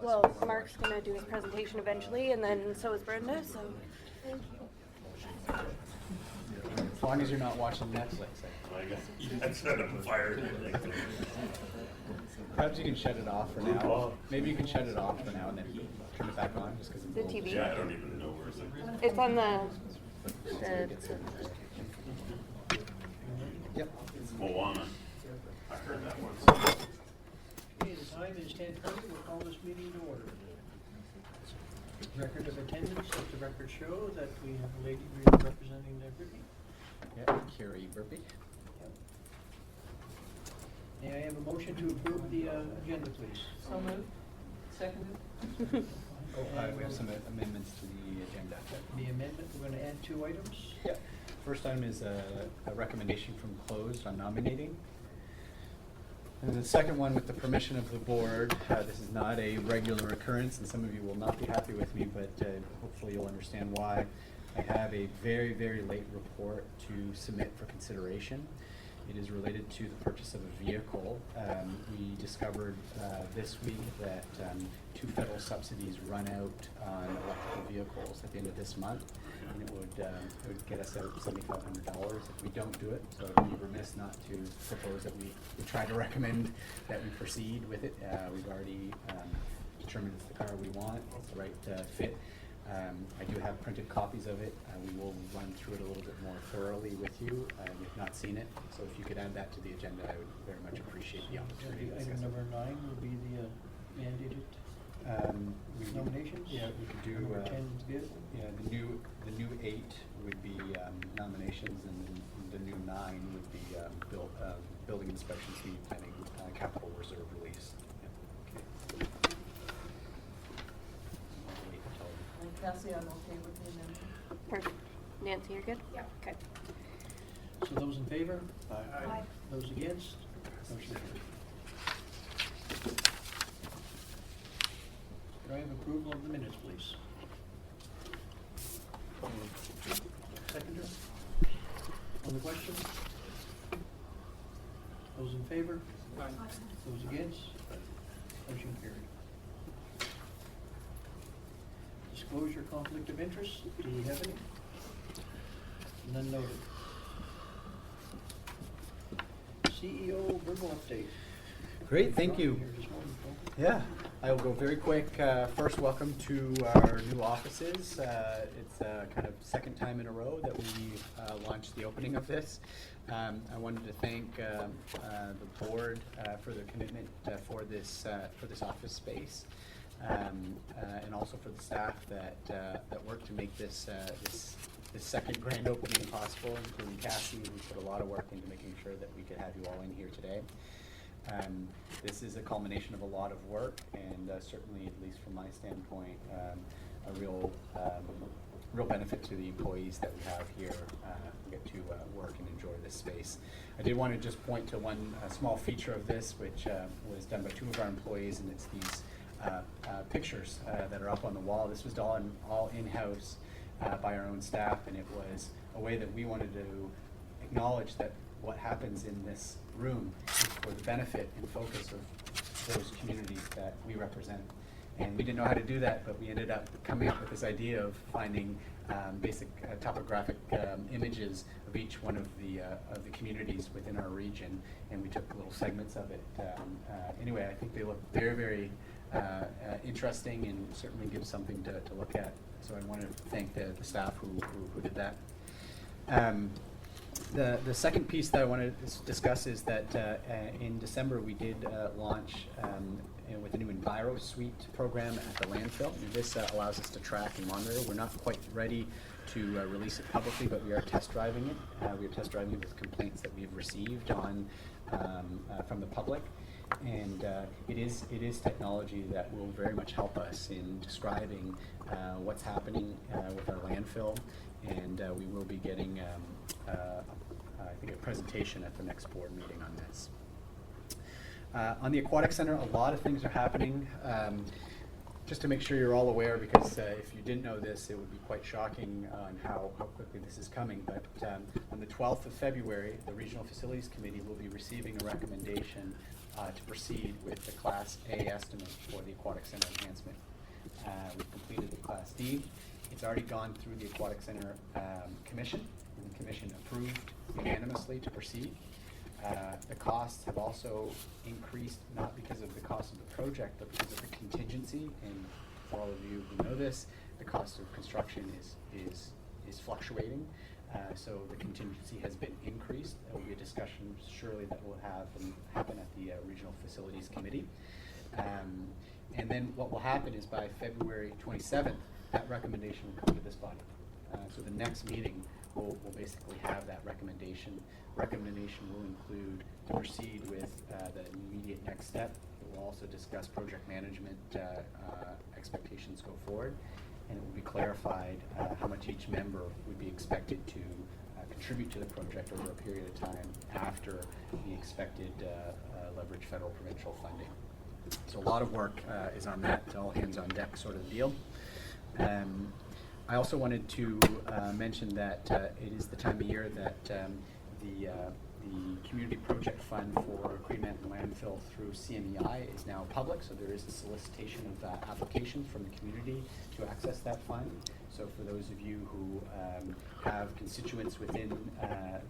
Well, Mark's gonna do his presentation eventually, and then so is Brenda, so. Thank you. As long as you're not watching Netflix. That's set up a fire. Perhaps you can shut it off for now. Maybe you can shut it off for now and then turn it back on just because The TV? Yeah, I don't even know where it's at. It's on the Yep. Moana. I heard that once. Okay, the time is 10:20. We'll call this meeting to order. Record of attendance, let the record show that we have a lady representing Liberty. Yep. Carrie Burpee. May I have a motion to approve the agenda, please? So moved. Seconded. We have some amendments to the agenda. The amendment, we're going to add 2 items. Yep. First item is a recommendation from closed on nominating. And the second one, with the permission of the board, this is not a regular occurrence, and some of you will not be happy with me, but hopefully you'll understand why. I have a very, very late report to submit for consideration. It is related to the purchase of a vehicle. We discovered this week that 2 federal subsidies run out on electrical vehicles at the end of this month, and it would get us out $7,500 if we don't do it. So I'd be remiss not to propose that we try to recommend that we proceed with it. We've already determined it's the car we want, it's the right fit. I do have printed copies of it. We will run through it a little bit more thoroughly with you. You've not seen it, so if you could add that to the agenda, I would very much appreciate the opportunity to discuss Item it. number 9 will be the mandated nominations. Yeah, we could do. Number 10 is good. Yeah, the new 8 would be nominations, and the new 9 would be building inspections, need pending capital reserve release. Yeah. Okay. Cassie, I'm okay with the amendment. perfect. Nancy, you're good? Yeah. Okay. So those in favor? Aye. Those against? Motion carried. Could I have approval of the minutes, please? Seconder? On the question? Those in favor? Those against? Motion carried. Disclosure conflict of interest, do we have any? None noted. CEO verbal update. Great, thank you. Here this morning, folks. Yeah, I will go very quick. First, welcome to our new offices. It's kind of second time in a row that we launched the opening of this. I wanted to thank the board for their commitment for this office space, and also for the staff that worked to make this second grand opening possible, including Cassie, who put a lot of work into making sure that we could have you all in here today. This is a culmination of a lot of work, and certainly, at least from my standpoint, a real benefit to the employees that we have here who get to work and enjoy this space. I did want to just point to one small feature of this, which was done by 2 of our employees, and it's these pictures that are up on the wall. This was done all in-house by our own staff, and it was a way that we wanted to acknowledge that what happens in this room is for the benefit and focus of those communities that we represent. And we didn't know how to do that, but we ended up coming up with this idea of finding basic topographic images of each one of the communities within our region, and we took little segments of it. Anyway, I think they look very, very interesting, and certainly give something to look at. So I want to thank the staff who did that. The second piece that I want to discuss is that in December we did launch with a new Enviro Suite program at the landfill. And this allows us to track and monitor. We're not quite ready to release it publicly, but we are test driving it. We are test driving it with complaints that we've received from the public. And it is technology that will very much help us in describing what's happening with our landfill, and we will be getting I think a presentation at the next board meeting on this. On the Aquatic Center, a lot of things are happening. Just to make sure you're all aware, because if you didn't know this, it would be quite shocking on how quickly this is coming. But on the 12th of February, the Regional Facilities Committee will be receiving a recommendation to proceed with the Class A estimate for the Aquatic Center enhancement. We've completed the Class D. It's already gone through the Aquatic Center Commission, and the Commission approved unanimously to proceed. The costs have also increased, not because of the cost of the project, but because of the contingency. And for all of you who know this, the cost of construction is fluctuating. So the contingency has been increased. There will be a discussion surely that will happen at the Regional Facilities Committee. And then what will happen is by February 27th, that recommendation will come to this body. So the next meeting will basically have that recommendation. Recommendation will include to proceed with the immediate next step. It will also discuss project management expectations go forward, and it will be clarified how much each member would be expected to contribute to the project over a period of time after the expected leverage federal provincial funding. So a lot of work is on that, all hands on deck sort of deal. I also wanted to mention that it is the time of year that the Community Project Fund for Green Mountain Landfill through CMEI is now public, so there is a solicitation of applications from the community to access that fund. So for those of you who have constituents within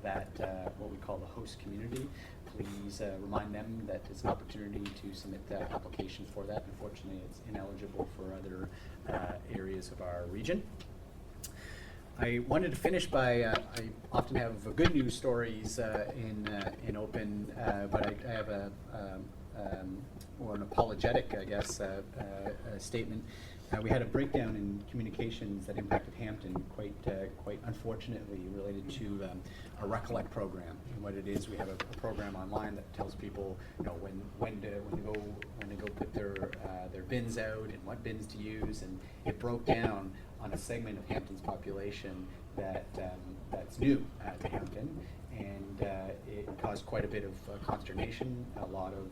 that, what we call the host community, please remind them that it's an opportunity to submit the application for that. Unfortunately, it's ineligible for other areas of our region. I wanted to finish by, I often have good news stories in open, but I have or an apologetic, I guess, statement. We had a breakdown in communications that impacted Hampton quite unfortunately related to a Recollect program. And what it is, we have a program online that tells people, when to go put their bins out and what bins to use, and it broke down on a segment of Hampton's population that's new to Hampton, and it caused quite a bit of consternation, a lot of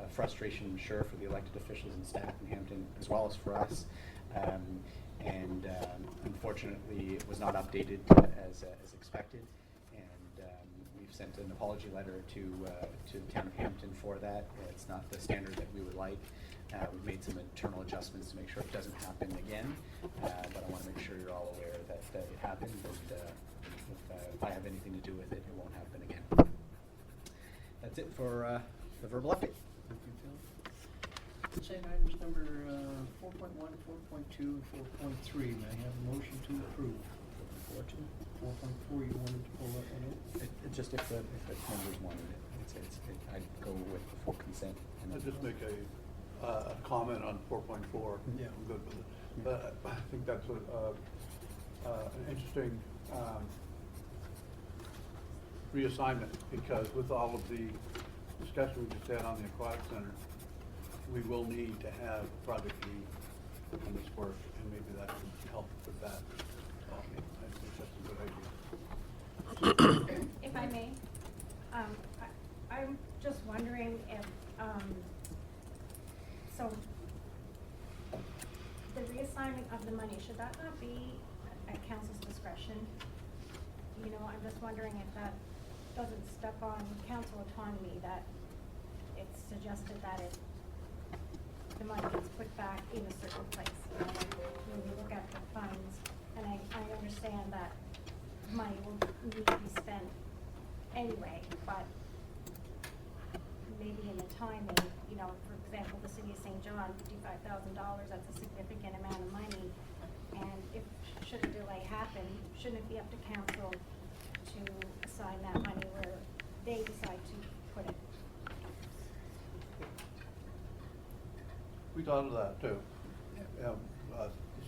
frustration, I'm sure, for the elected officials and staff in Hampton, as well as for us. And unfortunately, it was not updated as expected. And we've sent an apology letter to the town of Hampton for that. It's not the standard that we would like. We've made some internal adjustments to make sure it doesn't happen again. But I want to make sure you're all aware that it happened. And if I have anything to do with it, it won't happen again. That's it for the verbal update. Thank you, Phil. Consent items number 4.1, 4.2, and 4.3. May I have a motion to approve? 4.4, you wanted to pull that one out? Just if the members wanted it, I'd go with the full consent. I'll just make a comment on 4.4. Yeah. I'm good with it. But I think that's an interesting reassignment, because with all of the discussion we just had on the Aquatic Center, we will need to have a project lead in this work, and maybe that can help with that. So I think that's a good idea. If I may, I'm just wondering if, so the reassignment of the money, should that not be at council's discretion? I'm just wondering if that doesn't step on council autonomy, that it's suggested that the money gets put back in a certain place. When we look at the funds, and I understand that money will need to be spent anyway, but maybe in the timing, for example, the city of St. John, $55,000, that's a significant amount of money. And should a delay happen, shouldn't it be up to council to assign that money where they decide to put it? We thought of that too. The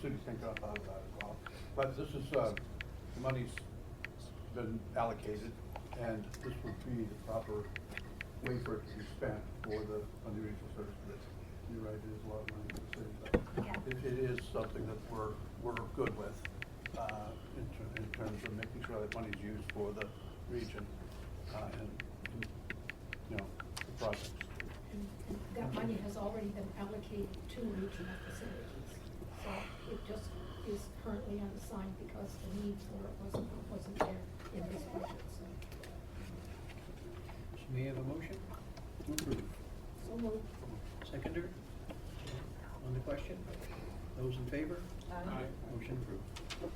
city of St. John thought of that as well. But this is, the money's been allocated, and this would be the proper way for it to be spent on the regional service committee. You're right, it is a lot of money for the city, but Yeah. it is something that we're good with in terms of making sure that money's used for the region and the projects. And that money has already been allocated to regional facilities. So it just is currently unassigned because the need for it wasn't there in this budget, so. So may I have a motion to approve? So moved. Seconder? On the question? Those in favor? Aye. Motion approved.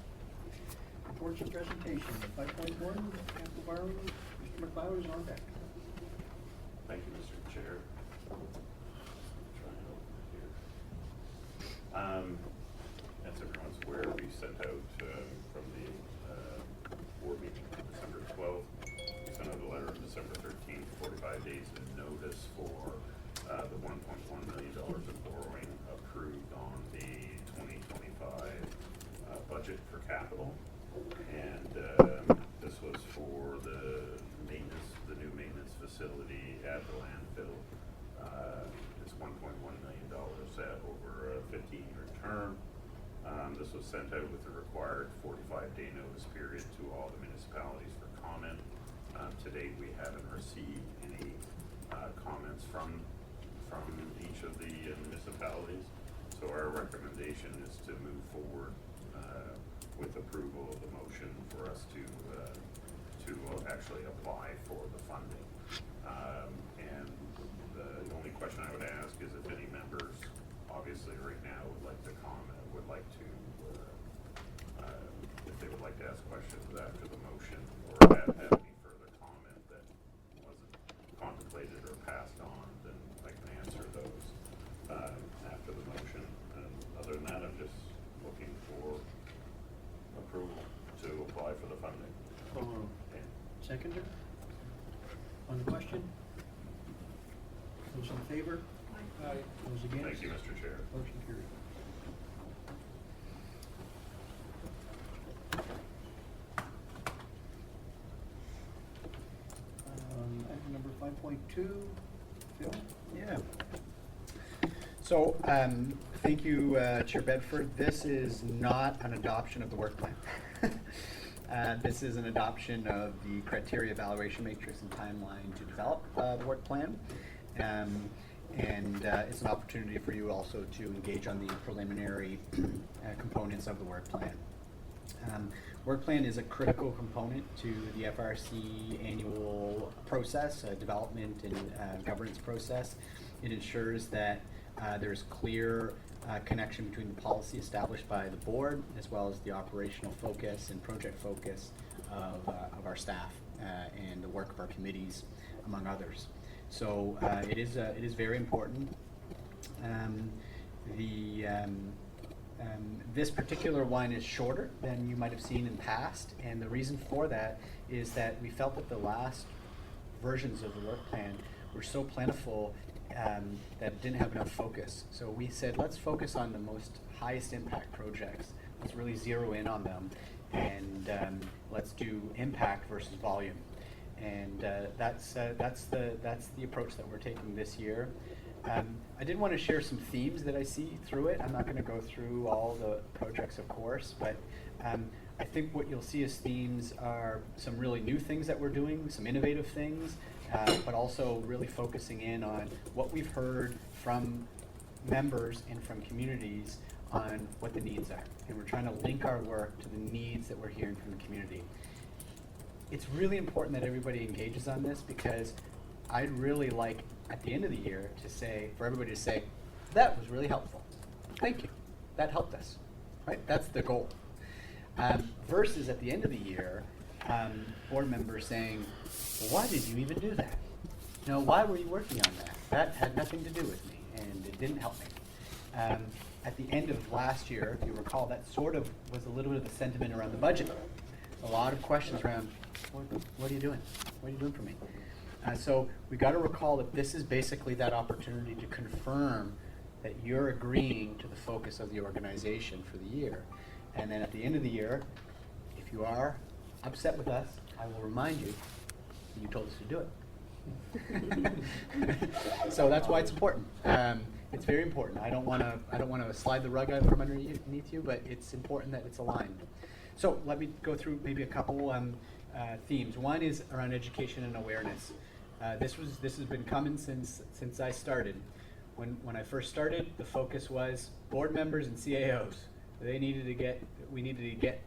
Reports and presentation, 5.1, capital borrowing, Mr. McLeod is on deck. Thank you, Mr. Chair. Try it over here. As everyone's aware, we sent out from the board meeting on December 12th. We sent out a letter on December 13th, 45 days of notice for the $1.1 million of borrowing approved on the 2025 budget for capital. And this was for the maintenance, the new maintenance facility at the landfill. It's $1.1 million over a 15-year term. This was sent out with the required 45-day notice period to all the municipalities for comment. To date, we haven't received any comments from each of the municipalities. So our recommendation is to move forward with approval of the motion for us to actually apply for the funding. And the only question I would ask is if any members, obviously right now, would like to comment, if they would like to ask questions after the motion, or have any further comment that wasn't contemplated or passed on, then I can answer those after the motion. And other than that, I'm just looking for approval to apply for the funding. So moved. And Seconder? On the question? Those in favor? Aye. Those against? thank you, Mr. Chair. Motion carried. Item number 5.2, Phil? Yeah. So, thank you, Chair Bedford. This is not an adoption of the work plan. This is an adoption of the criteria, evaluation matrix, and timeline to develop the work plan. And it's an opportunity for you also to engage on the preliminary components of the work plan. Work plan is a critical component to the FRSC annual process, development and governance process. It ensures that there's clear connection between the policy established by the board as well as the operational focus and project focus of our staff and the work of our committees, among others. So it is very important. This particular one is shorter than you might have seen in past, and the reason for that is that we felt that the last versions of the work plan were so plentiful that it didn't have enough focus. So we said, let's focus on the most highest impact projects. Let's really zero in on them, and let's do impact versus volume. And that's the approach that we're taking this year. I did want to share some themes that I see through it. I'm not going to go through all the projects, of course, but I think what you'll see as themes are some really new things that we're doing, some innovative things, but also really focusing in on what we've heard from members and from communities on what the needs are. And we're trying to link our work to the needs that we're hearing from the community. It's really important that everybody engages on this, because I'd really like at the end of the year to say, for everybody to say, that was really helpful. Thank you. That helped us. Right? That's the goal. Versus at the end of the year, board members saying, well, why did you even do that? You know, why were you working on that? That had nothing to do with me, and it didn't help me. At the end of last year, if you recall, that sort of was a little bit of the sentiment around the budget. A lot of questions around, what are you doing? What are you doing for me? So we got to recall that this is basically that opportunity to confirm that you're agreeing to the focus of the organization for the year. And then at the end of the year, if you are upset with us, I will remind you that you told us to do it. So that's why it's important. It's very important. I don't want to slide the rug out from underneath you, but it's important that it's aligned. So let me go through maybe a couple themes. One is around education and awareness. This has been coming since I started. When I first started, the focus was board members and CAOs. We needed to get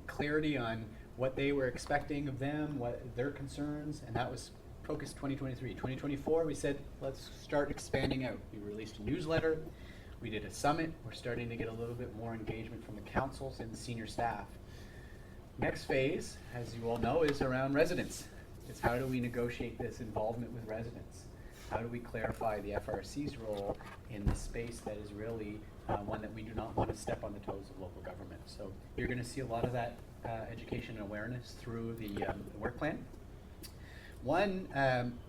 clarity on what they were expecting of them, what their concerns, and that was focus 2023. 2024, we said, let's start expanding out. We released a newsletter. We did a summit. We're starting to get a little bit more engagement from the councils and the senior staff. Next phase, as you all know, is around residents. It's how do we negotiate this involvement with residents? How do we clarify the FRSC's role in the space that is really one that we do not want to step on the toes of local government? So you're going to see a lot of that education and awareness through the work plan. One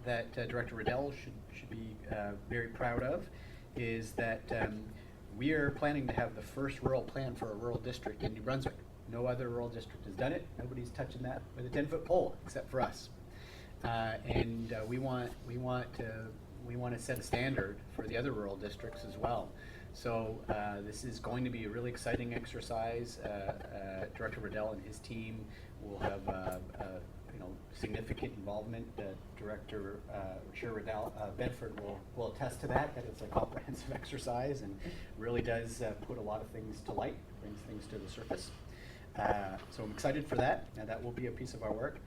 that Director Riddell should be very proud of is that we are planning to have the first rural plan for a rural district in New Brunswick. No other rural district has done it. Nobody's touching that with a 10-foot pole except for us. And we want to set a standard for the other rural districts as well. So this is going to be a really exciting exercise. Director Riddell and his team will have significant involvement. Director Chair Riddell Bedford will attest to that it's a comprehensive exercise and really does put a lot of things to light, brings things to the surface. So I'm excited for that, and that will be a piece of our work.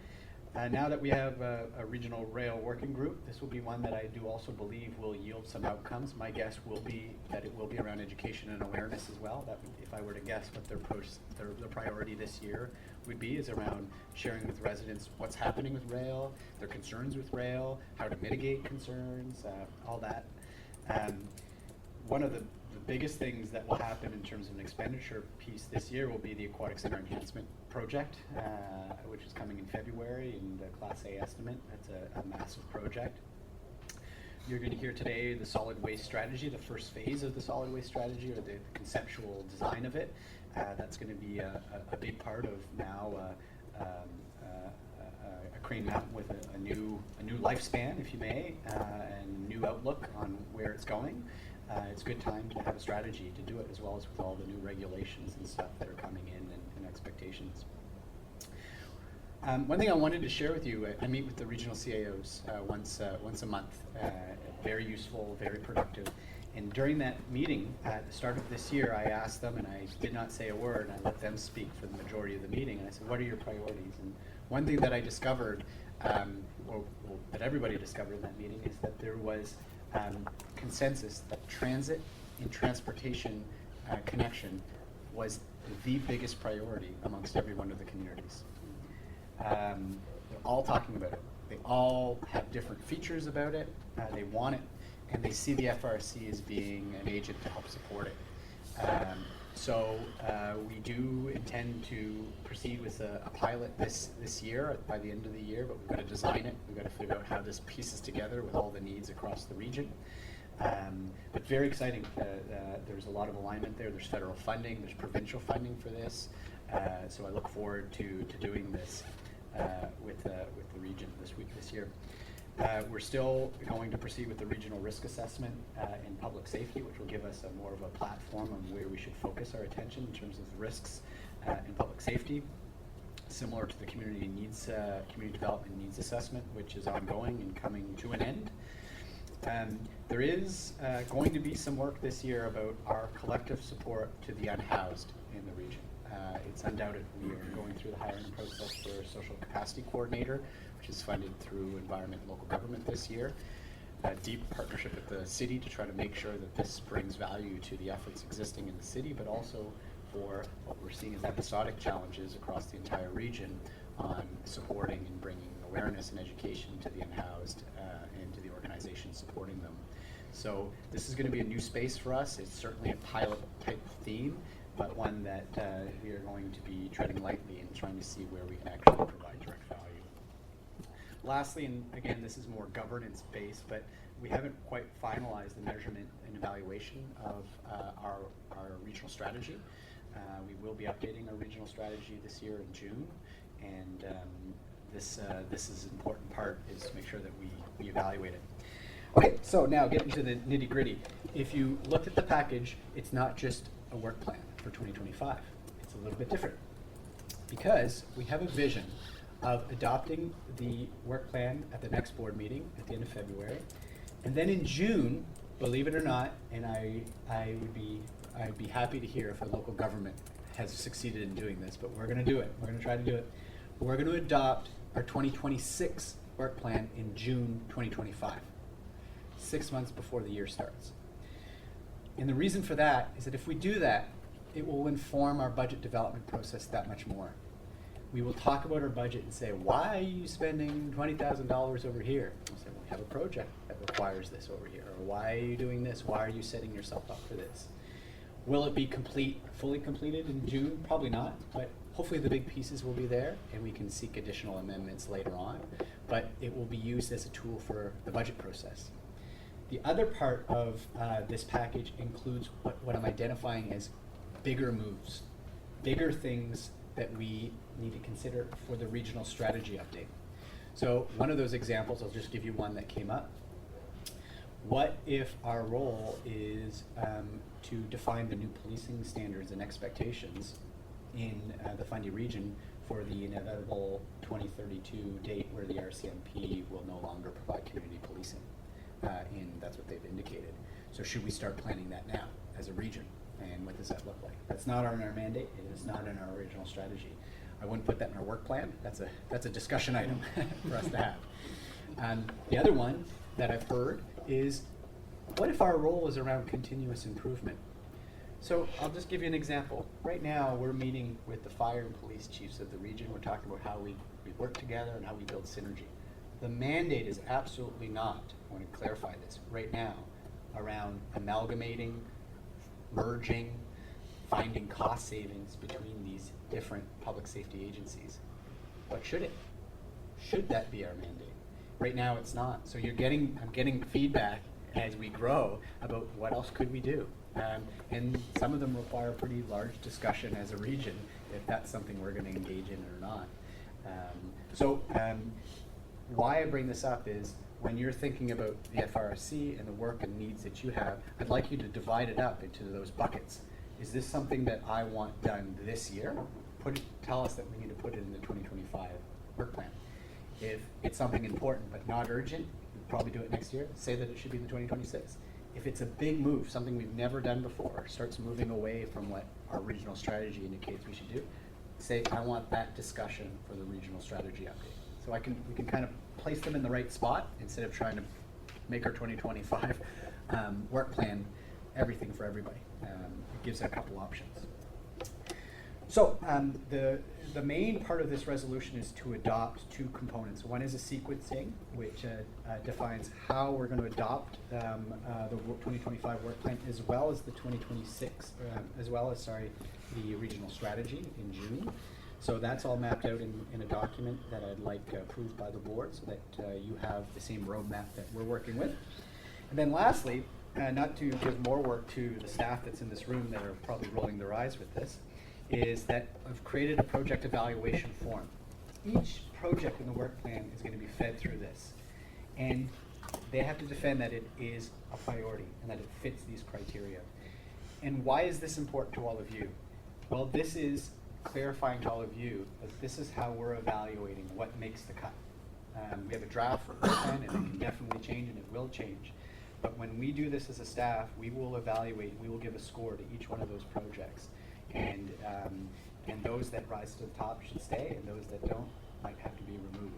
Now that we have a regional rail working group, this will be one that I do also believe will yield some outcomes. My guess will be that it will be around education and awareness as well. That if I were to guess what their priority this year would be, is around sharing with residents what's happening with rail, their concerns with rail, how to mitigate concerns, all that. One of the biggest things that will happen in terms of an expenditure piece this year will be the Aquatic Center Enhancement Project, which is coming in February, and the Class A estimate. That's a massive project. You're going to hear today the solid waste strategy, the first phase of the solid waste strategy, or the conceptual design of it. That's going to be a big part of now a Crane Mountain with a new lifespan, if you may, and new outlook on where it's going. It's a good time to have a strategy to do it, as well as with all the new regulations and stuff that are coming in and expectations. One thing I wanted to share with you, I meet with the regional CAOs once a month. Very useful, very productive. And during that meeting at the start of this year, I asked them, and I did not say a word, I let them speak for the majority of the meeting, and I said, what are your priorities? And one thing that I discovered, or that everybody discovered in that meeting, is that there was consensus that transit and transportation connection was the biggest priority amongst every one of the communities. They're all talking about it. They all have different features about it. They want it, and they see the FRSC as being an agent to help support it. So we do intend to proceed with a pilot this year, by the end of the year, but we've got to design it. We've got to figure out how this pieces together with all the needs across the region. But very exciting. There's a lot of alignment there. There's federal funding. There's provincial funding for this. So I look forward to doing this with the region this year. We're still going to proceed with the regional risk assessment in public safety, which will give us more of a platform on where we should focus our attention in terms of the risks in public safety, similar to the community development needs assessment, which is ongoing and coming to an end. There is going to be some work this year about our collective support to the unhoused in the region. It's undoubted. We are going through the hiring process for a social capacity coordinator, which is funded through Environment and Local Government this year. A deep partnership with the city to try to make sure that this brings value to the efforts existing in the city, but also for what we're seeing as episodic challenges across the entire region on supporting and bringing awareness and education to the unhoused and to the organizations supporting them. So this is going to be a new space for us. It's certainly a pilot type theme, but one that we are going to be treading lightly and trying to see where we can actually provide direct value. Lastly, and again, this is more governance based, but we haven't quite finalized the measurement and evaluation of our regional strategy. We will be updating our regional strategy this year in June, and this is an important part, is to make sure that we evaluate it. Okay, so now getting to the nitty gritty. If you look at the package, it's not just a work plan for 2025. It's a little bit different because we have a vision of adopting the work plan at the next board meeting at the end of February. And then in June, believe it or not, and I'd be happy to hear if a local government has succeeded in doing this, but we're going to do it. We're going to try to do it. We're going to adopt our 2026 work plan in June 2025, 6 months before the year starts. And the reason for that is that if we do that, it will inform our budget development process that much more. We will talk about our budget and say, why are you spending $20,000 over here? We'll say, well, we have a project that requires this over here. Or why are you doing this? Why are you setting yourself up for this? Will it be fully completed in June? Probably not, but hopefully the big pieces will be there and we can seek additional amendments later on. But it will be used as a tool for the budget process. The other part of this package includes what I'm identifying as bigger moves, bigger things that we need to consider for the regional strategy update. So one of those examples, I'll just give you one that came up. What if our role is to define the new policing standards and expectations in the Fundy region for the inevitable 2032 date where the RCMP will no longer provide community policing? And that's what they've indicated. So should we start planning that now as a region? And what does that look like? That's not in our mandate. It is not in our original strategy. I wouldn't put that in our work plan. That's a discussion item for us to have. The other one that I've heard is, what if our role is around continuous improvement? So I'll just give you an example. Right now, we're meeting with the fire and police chiefs of the region. We're talking about how we work together and how we build synergy. The mandate is absolutely not, I want to clarify this, right now, around amalgamating, merging, finding cost savings between these different public safety agencies. But should it? Should that be our mandate? Right now it's not. So I'm getting feedback as we grow about what else could we do. And some of them require pretty large discussion as a region if that's something we're going to engage in or not. Why I bring this up is when you're thinking about the FRSC and the work and needs that you have, I'd like you to divide it up into those buckets. Is this something that I want done this year? Tell us that we need to put it in the 2025 work plan. If it's something important but not urgent, we'll probably do it next year. Say that it should be in the 2026. If it's a big move, something we've never done before, starts moving away from what our regional strategy indicates we should do, say, I want that discussion for the regional strategy update. So we can kind of place them in the right spot instead of trying to make our 2025 work plan everything for everybody. It gives a couple options. So the main part of this resolution is to adopt two components. One is a sequencing, which defines how we're going to adopt the 2025 work plan, as well as the 2026, the regional strategy in June. So that's all mapped out in a document that I'd like approved by the board so that you have the same roadmap that we're working with. And then lastly, not to give more work to the staff that's in this room that are probably rolling their eyes with this, is that I've created a project evaluation form. Each project in the work plan is going to be fed through this. And they have to defend that it is a priority and that it fits these criteria. And why is this important to all of you? Well, this is clarifying to all of you that this is how we're evaluating what makes the cut. We have a draft plan and it can definitely change and it will change. But when we do this as a staff, we will evaluate, we will give a score to each one of those projects. And those that rise to the top should stay and those that don't might have to be removed.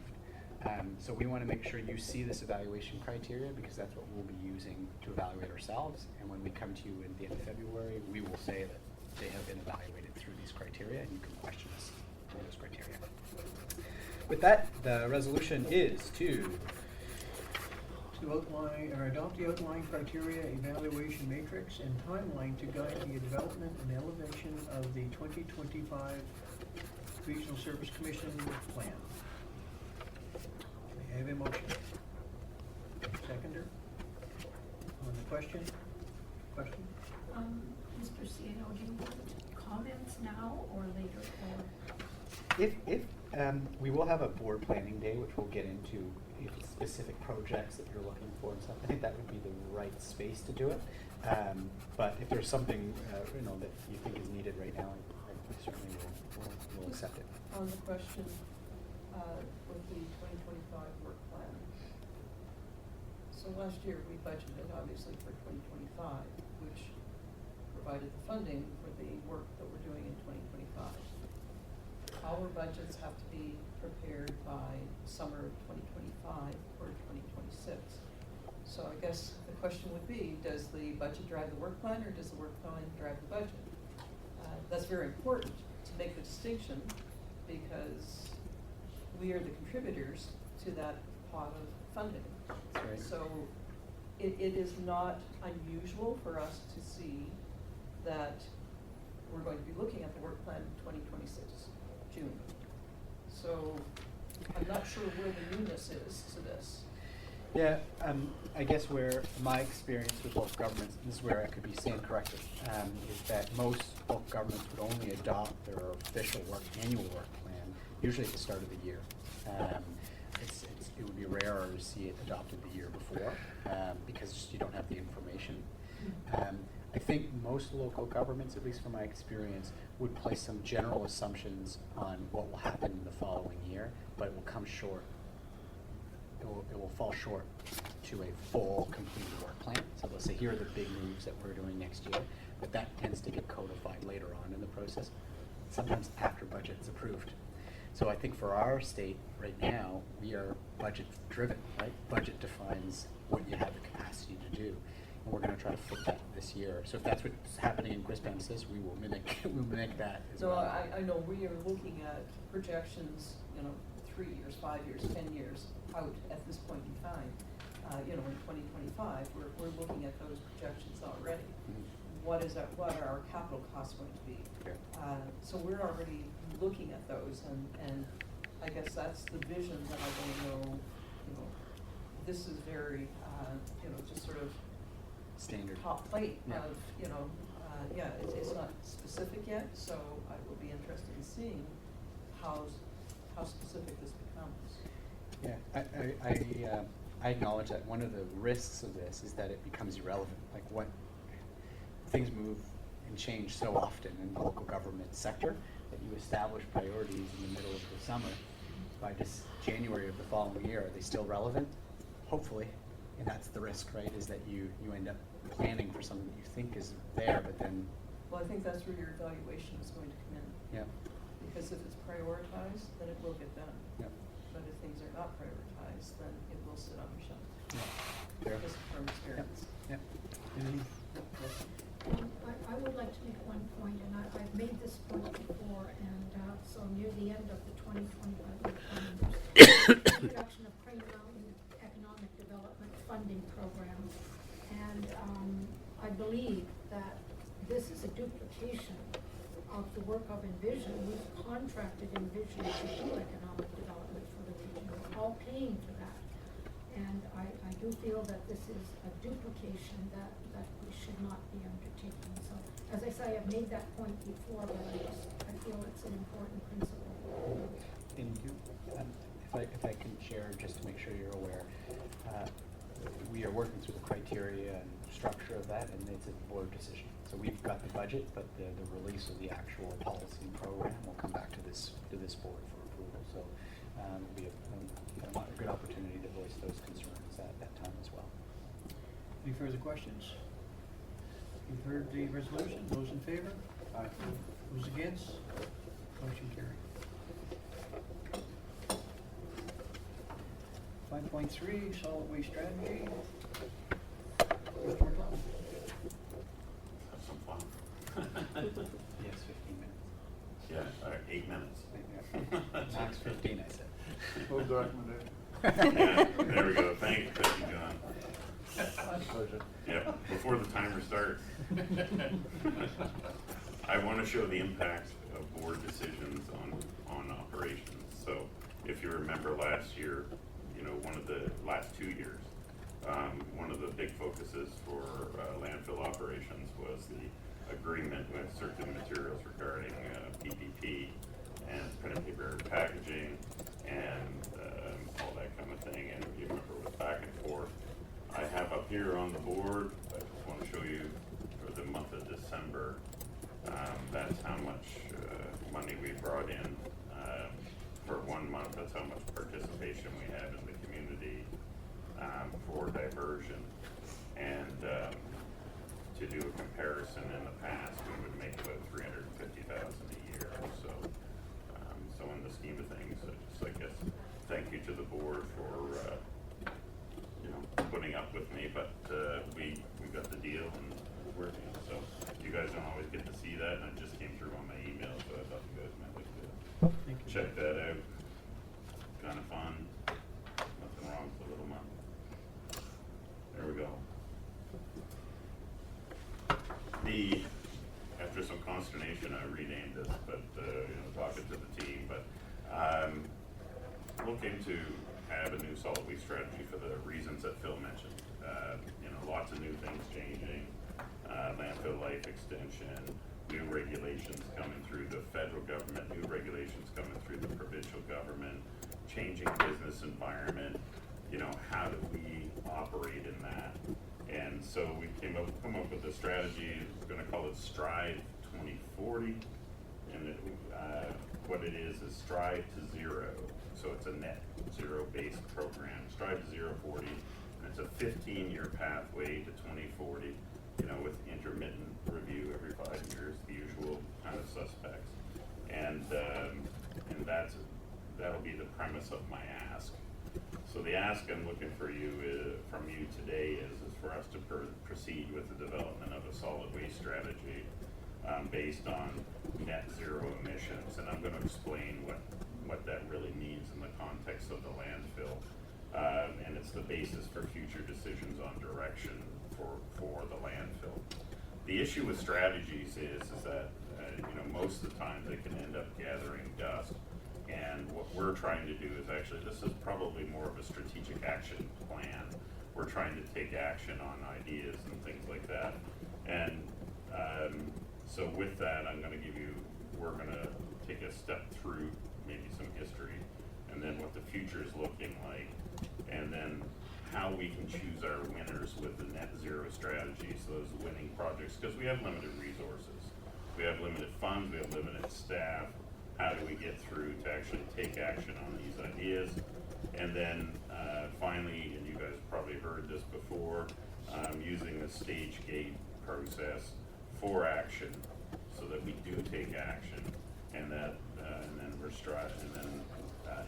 So we want to make sure you see this evaluation criteria because that's what we'll be using to evaluate ourselves. And when we come to you at the end of February, we will say that they have been evaluated through these criteria and you can question us on those criteria. With that, the resolution is to outline or adopt the outline criteria, evaluation matrix, and timeline to guide the development and elevation of the 2025 Regional Service Commission plan. May I have a motion? Seconder? On the question? Question? Mr. Ciano, do you want comments now or later, or? If we will have a board planning day, which we'll get into if it's specific projects that you're looking for and stuff. I think that would be the right space to do it. But if there's something that you think is needed right now, I certainly will accept it. On the question with the 2025 work plan. So last year we budgeted obviously for 2025, which provided the funding for the work that we're doing in 2025. our budgets have to be prepared by summer of 2025 or 2026. So I guess the question would be, does the budget drive the work plan, or does the work plan drive the budget? That's very important to make the distinction, because we are the contributors to that pot of funding. That's right. So it is not unusual for us to see that we're going to be looking at the work plan in 2026, June. So I'm not sure where the newness is to this. Yeah, I guess where my experience with local governments, this is where I could be stand corrected, is that most local governments would only adopt their official annual work plan, usually at the start of the year. It would be rarer to see it adopted the year before, because just you don't have the information. I think most local governments, at least from my experience, would place some general assumptions on what will happen in the following year, but it will come short. It will fall short to a full, complete work plan. So let's say, here are the big moves that we're doing next year, but that tends to get codified later on in the process, sometimes after budget's approved. So I think for our state right now, we are budget driven, right? Budget defines what you have the capacity to do. And we're gonna try to flip that this year. So if that's what's happening in Quispamsis, we will mimic that as So well. I know we are looking at projections, 3 years, 5 years, 10 years out at this point in time. In 2025, we're looking at those projections already. What are our capital costs going to be? Yeah. So we're already looking at those, and I guess that's the vision that I want to know, this is very, just sort of Standard. top plate Yeah. of, it's not specific yet, so I will be interested in seeing how specific this becomes. Yeah, I acknowledge that one of the risks of this is that it becomes irrelevant. Like, things move and change so often in the local government sector that you establish priorities in the middle of the summer. By just January of the following year, are they still relevant? Hopefully. And that's the risk, right, is that you end up planning for something that you think is there, but then, Well, I think that's where your evaluation is going to come in, yeah, because if it's prioritized, then it will get done. yeah. But if things are not prioritized, then it will sit on the shelf. Yeah. Fair. Just from experience. Yep. I would like to make one point, and I've made this point before, and so near the end of the 2025 introduction of Crane Mountain Economic Development Funding Program, and I believe that this is a duplication of the work of Envision. We've contracted Envision to do economic development for the region. We're all paying for that. And I do feel that this is a duplication that we should not be undertaking. So, as I say, I've made that point before, but I feel it's an important principle. And if I can share, just to make sure you're aware, we are working through the criteria and structure of that, and it's a board decision. So we've got the budget, but the release of the actual policy program will come back to this board for approval. So it'll be a good opportunity to voice those concerns at that time as well. Any further questions? You've heard the resolution. Those in favor? Aye. Those against? Motion carried. 5.3, solid waste strategy. Mr. McLeod. Have some fun. Yes, 15 minutes. Yeah, 8 minutes. Max 15, I said. Move the recommendation. Yeah, there we go. Thank you, John. My pleasure. Yeah, before the timer starts. I want to show the impact of board decisions on operations. So if you remember last year, one of the last 2 years, one of the big focuses for landfill operations was the agreement with certain materials regarding PPP and printed paper packaging and all that kind of thing. And if you remember, it was back and forth. I have up here on the board, I just want to show you for the month of December, that's how much money we brought in for 1 month. That's how much participation we had in the community for diversion. And to do a comparison, in the past, we would make about $350,000 a year. So for, you know, putting up with me, but, we got the deal and it's working. So you guys don't always get to see that, and it just came through on my email, so I thought you guys might like to Thank you. check that out. Kinda fun, nothing wrong with a little money. There we go. After some consternation, I renamed this, but, you know, talking to the team, but, looking to have a new solid waste strategy for the reasons that Phil mentioned. You know, lots of new things changing, landfill life extension, new regulations coming through the federal government, new regulations coming through the provincial government, changing business environment. You know, how do we operate in that? And so we come up with a strategy. We're going to call it Strive 2040, and what it is Strive to Zero. So it's a net zero-based program. Strive to Zero 40, and it's a 15-year pathway to 2040. You know, with intermittent review every 5 years, the usual kind of suspects, and that'll be the premise of my ask. So the ask I'm looking for from you today is for us to proceed with the development of a solid waste strategy based on net zero emissions, and I'm going to explain what that really means in the context of the landfill, and it's the basis for future decisions on direction for the landfill. The issue with strategies is that you know, most of the time they can end up gathering dust. And what we're trying to do is actually, this is probably more of a strategic action plan. We're trying to take action on ideas and things like that. And so with that, we're gonna take a step through maybe some history, and then what the future is looking like, and then how we can choose our winners with the net zero strategies, those winning projects, because we have limited resources. We have limited funds, we have limited staff. How do we get through to actually take action on these ideas? And then finally, and you guys probably heard this before, using the stage gate process for action so that we do take action, and then we're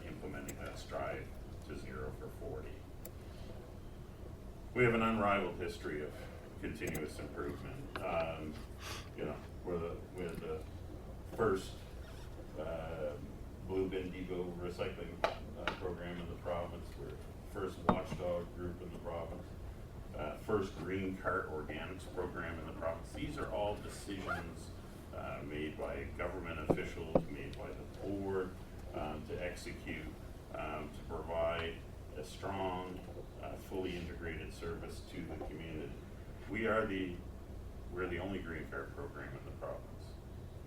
implementing that Strive to Zero for 40. We have an unrivaled history of continuous improvement. You know, we're the first blue bin depot recycling program in the province. We're the first watchdog group in the province. First green cart organics program in the province. These are all decisions made by government officials, made by the board to execute, to provide a strong, fully integrated service to the community. We're the only green cart program in the province.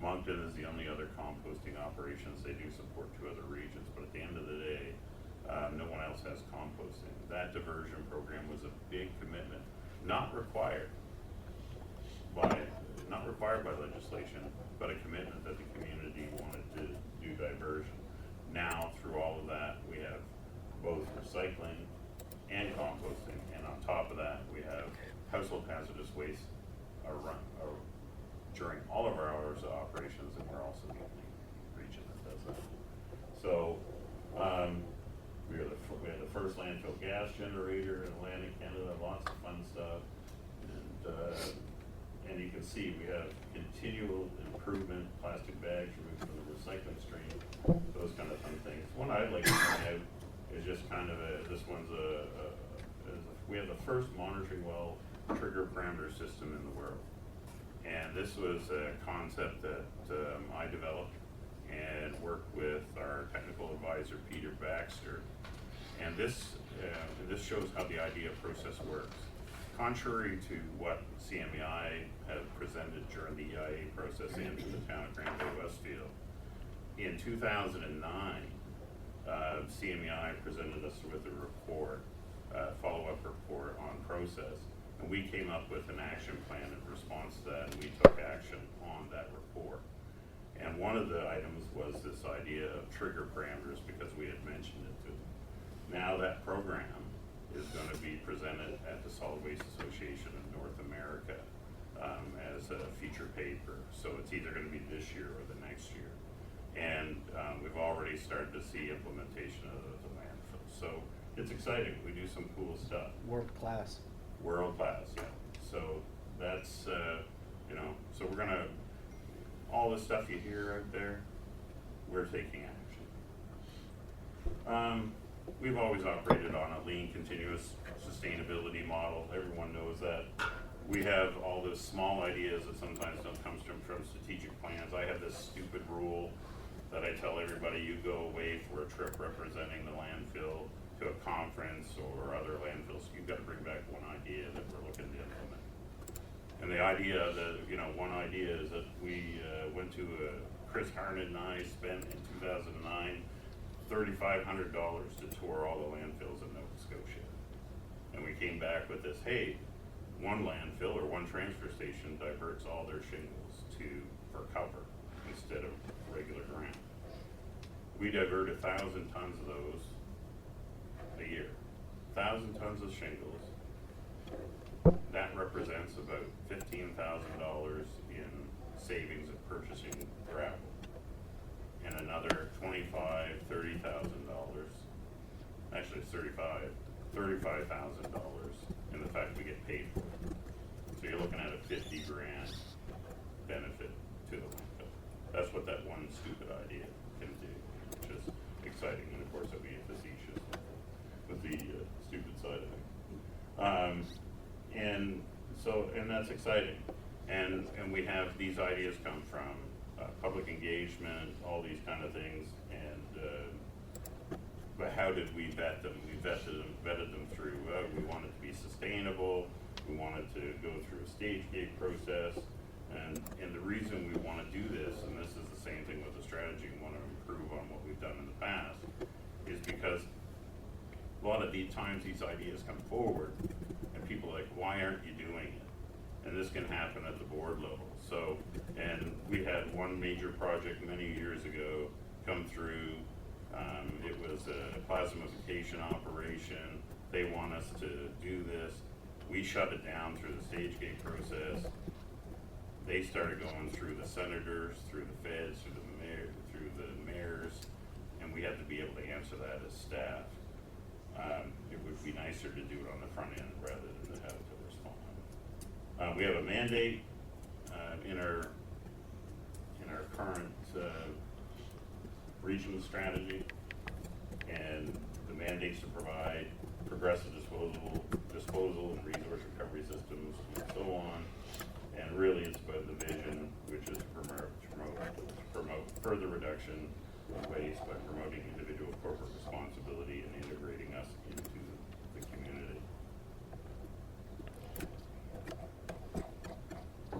Moncton is the only other composting operations. They do support 2 other regions, but at the end of the day, no one else has composting. That diversion program was a big commitment, not required by legislation, but a commitment that the community wanted to do diversion. Now, through all of that, we have both recycling and composting, and on top of that, we have household hazardous waste during all of our hours of operations, and we're also the only region that does that. So we have the first landfill gas generator in Atlantic Canada, lots of fun stuff, and you can see we have continual improvement, plastic bags removed from the recycling stream, those kind of fun things. One I'd like to point out is just kind of we have the first monitoring well trigger parameter system in the world. And this was a concept that I developed and worked with our technical advisor, Peter Baxter. And this shows how the IDEA process works. Contrary to what CMEI have presented during the EIA process and in the town of Grand Bay Westfield, in 2009, CMEI presented us with a report, follow-up report on process. And we came up with an action plan in response to that, and we took action on that report. And one of the items was this idea of trigger parameters, because we had mentioned it to them. Now that program is going to be presented at the Solid Waste Association of North America as a feature paper. So it's either going to be this year or the next year. And we've already started to see implementation of the landfill. So it's exciting. We do some cool stuff. World class. World class, yeah. So that's, you know, so we're gonna, all the stuff you hear out there, we're taking action. We've always operated on a lean, continuous sustainability model. Everyone knows that. We have all those small ideas that sometimes don't come from strategic plans. I have this stupid rule that I tell everybody: you go away for a trip representing the landfill to a conference or other landfills, you've got to bring back one idea that we're looking to implement. And the idea that, you know, one idea is that we went to Chris Harnett and I spent in 2009 $3,500 to tour all the landfills in Nova Scotia. And we came back with this: hey, one landfill or one transfer station diverts all their shingles for cover instead of regular ground. We divert 1,000 tons of those a year. 1,000 tons of shingles. That represents about $15,000 in savings of purchasing gravel, and another $25,000, $30,000. Actually, it's $35,000 in the fact we get paid for it. So you're looking at a 50 grand benefit to the landfill. That's what that one stupid idea can do, which is exciting. And of course, I'm being facetious with the stupid side of it. And that's exciting. And we have these ideas come from public engagement, all these kind of things. And but how did we vet them? We vetted them through. We wanted to be sustainable. We wanted to go through a stage gate process. And the reason we want to do this, and this is the same thing with the strategy, we want to improve on what we've done in the past, is because a lot of the times these ideas come forward and people are like, why aren't you doing it? And this can happen at the board level. So, and we had one major project many years ago come through. It was a plasmification operation. They want us to do this. We shut it down through the stage gate process. They started going through the senators, through the feds, through the mayors, and we had to be able to answer that as staff. It would be nicer to do it on the front end rather than to have to respond. We have a mandate in our current regional strategy, and the mandates to provide progressive disposal and resource recovery systems and so on. And really it's about the vision, which is to promote further reduction of waste by promoting individual corporate responsibility and integrating us into the community.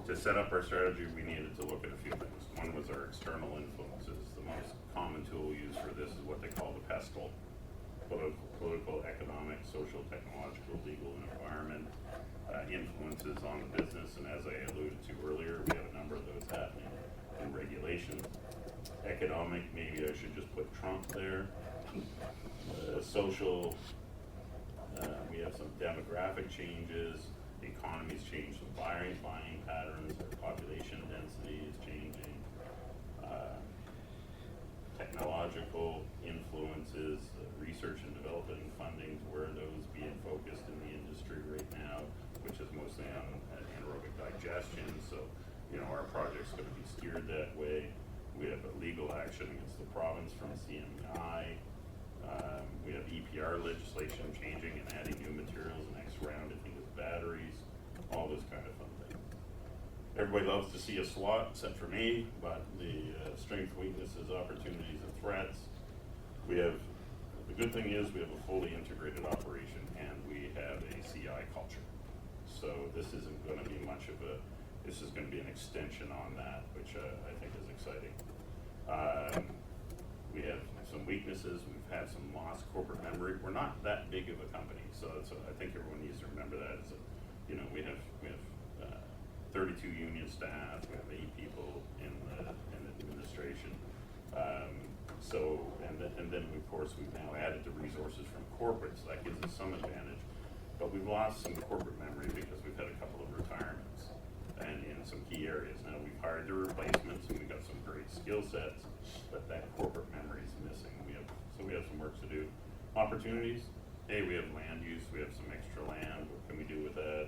To set up our strategy, we needed to look at a few things. One was our external influences. The most common tool used for this is what they call the PESTLE: political, economic, social, technological, legal, and environment influences on the business. And as I alluded to earlier, we have a number of those happening in regulation. Economic, maybe I should just put Trump there. Social, we have some demographic changes. The economy's changed some buying patterns. Our population density is changing. Technological influences, research and development funding, where those being focused in the industry right now, which is mostly on anaerobic digestion. So, you know, our project's going to be steered that way. We have a legal action against the province from CMI. We have EPR legislation changing and adding new materials. The next round, I think, is batteries, all this kind of fun thing. Everybody loves to see a SWOT, except for me, but the strengths, weaknesses, opportunities, and threats. We have, the good thing is we have a fully integrated operation and we have a CI culture. So this isn't going to be much of a, this is going to be an extension on that, which I think is exciting. We have some weaknesses. We've had some lost corporate memory. We're not that big of a company, so I think everyone needs to remember that. You know, we have 32 union staff. We have 8 people in the administration. And then of course we've now added the resources from corporate, so that gives us some advantage. But we've lost some corporate memory because we've had a couple of retirements and in some key areas. Now we've hired the replacements and we've got some great skill sets, but that corporate memory is missing. So we have some work to do. Opportunities, hey, we have land use, we have some extra land, what can we do with that?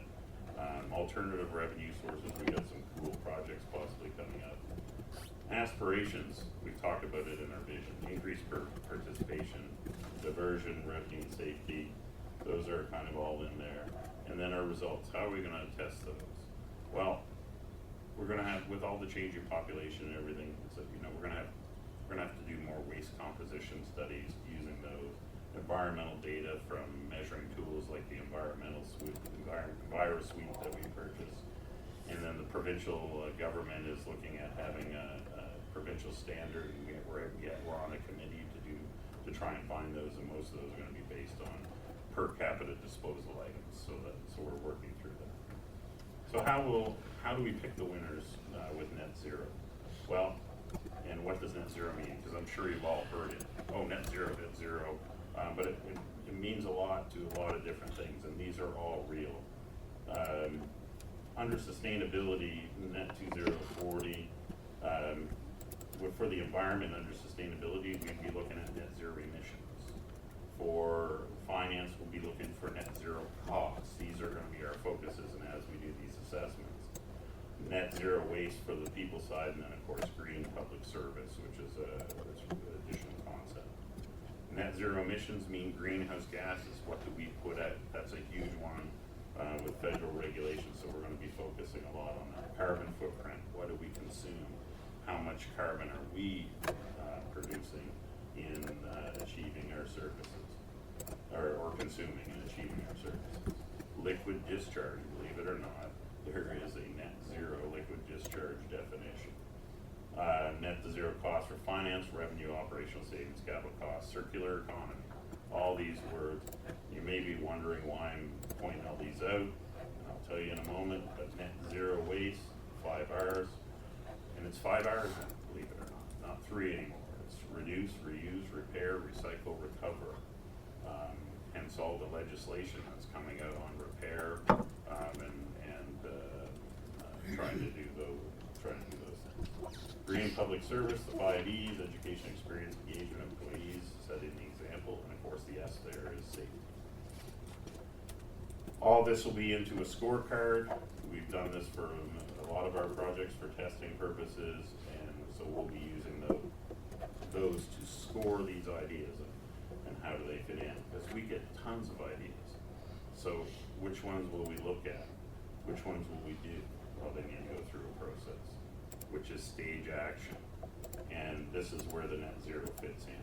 Alternative revenue sources, we got some cool projects possibly coming up. Aspirations, we've talked about it in our vision, increased participation, diversion, revenue and safety, those are kind of all in there. And then our results, how are we gonna test those? Well, we're gonna have, with all the changing population and everything, so, you know, we're gonna have to do more waste composition studies using those environmental data from measuring tools like the environmental suite, Enviro suite that we purchased. And then the provincial government is looking at having a provincial standard, and we're on a committee to try and find those, and most of those are gonna be based on per capita disposal items, so we're working through that. So how do we pick the winners with net zero? Well, and what does net zero mean? Because I'm sure you've all heard it. Oh, net zero, but it means a lot to a lot of different things, and these are all real. Under sustainability, net 2040, for the environment under sustainability, we'd be looking at net zero emissions. For finance, we'll be looking for net zero costs. These are going to be our focuses, and as we do these assessments. Net zero waste for the people side, and then of course green public service, which is an additional concept. Net zero emissions mean greenhouse gases. What do we put out? That's a huge one with federal regulations, so we're going to be focusing a lot on that. Carbon footprint, what do we consume? How much carbon are we producing in achieving our services, or consuming and achieving our services? Liquid discharge, believe it or not, there is a net zero liquid discharge definition. Net to zero cost for finance, revenue, operational savings, capital costs, circular economy. All these words, you may be wondering why I'm pointing all these out, and I'll tell you in a moment, but net zero waste, 5 R's, and it's 5 R's now, believe it or not 3 anymore. It's reduce, reuse, repair, recycle, recover. Hence all the legislation that's coming out on repair, and trying to do those things. Green public service, the 5 E's, education, experience, engagement, employees, setting the example, and of course the S there is safety. All this will be into a scorecard. We've done this for a lot of our projects for testing purposes, and so we'll be using those to score these ideas and how do they fit in, because we get tons of ideas. So which ones will we look at? Which ones will we do? Well, they need to go through a process, which is stage action. And this is where the net zero fits in.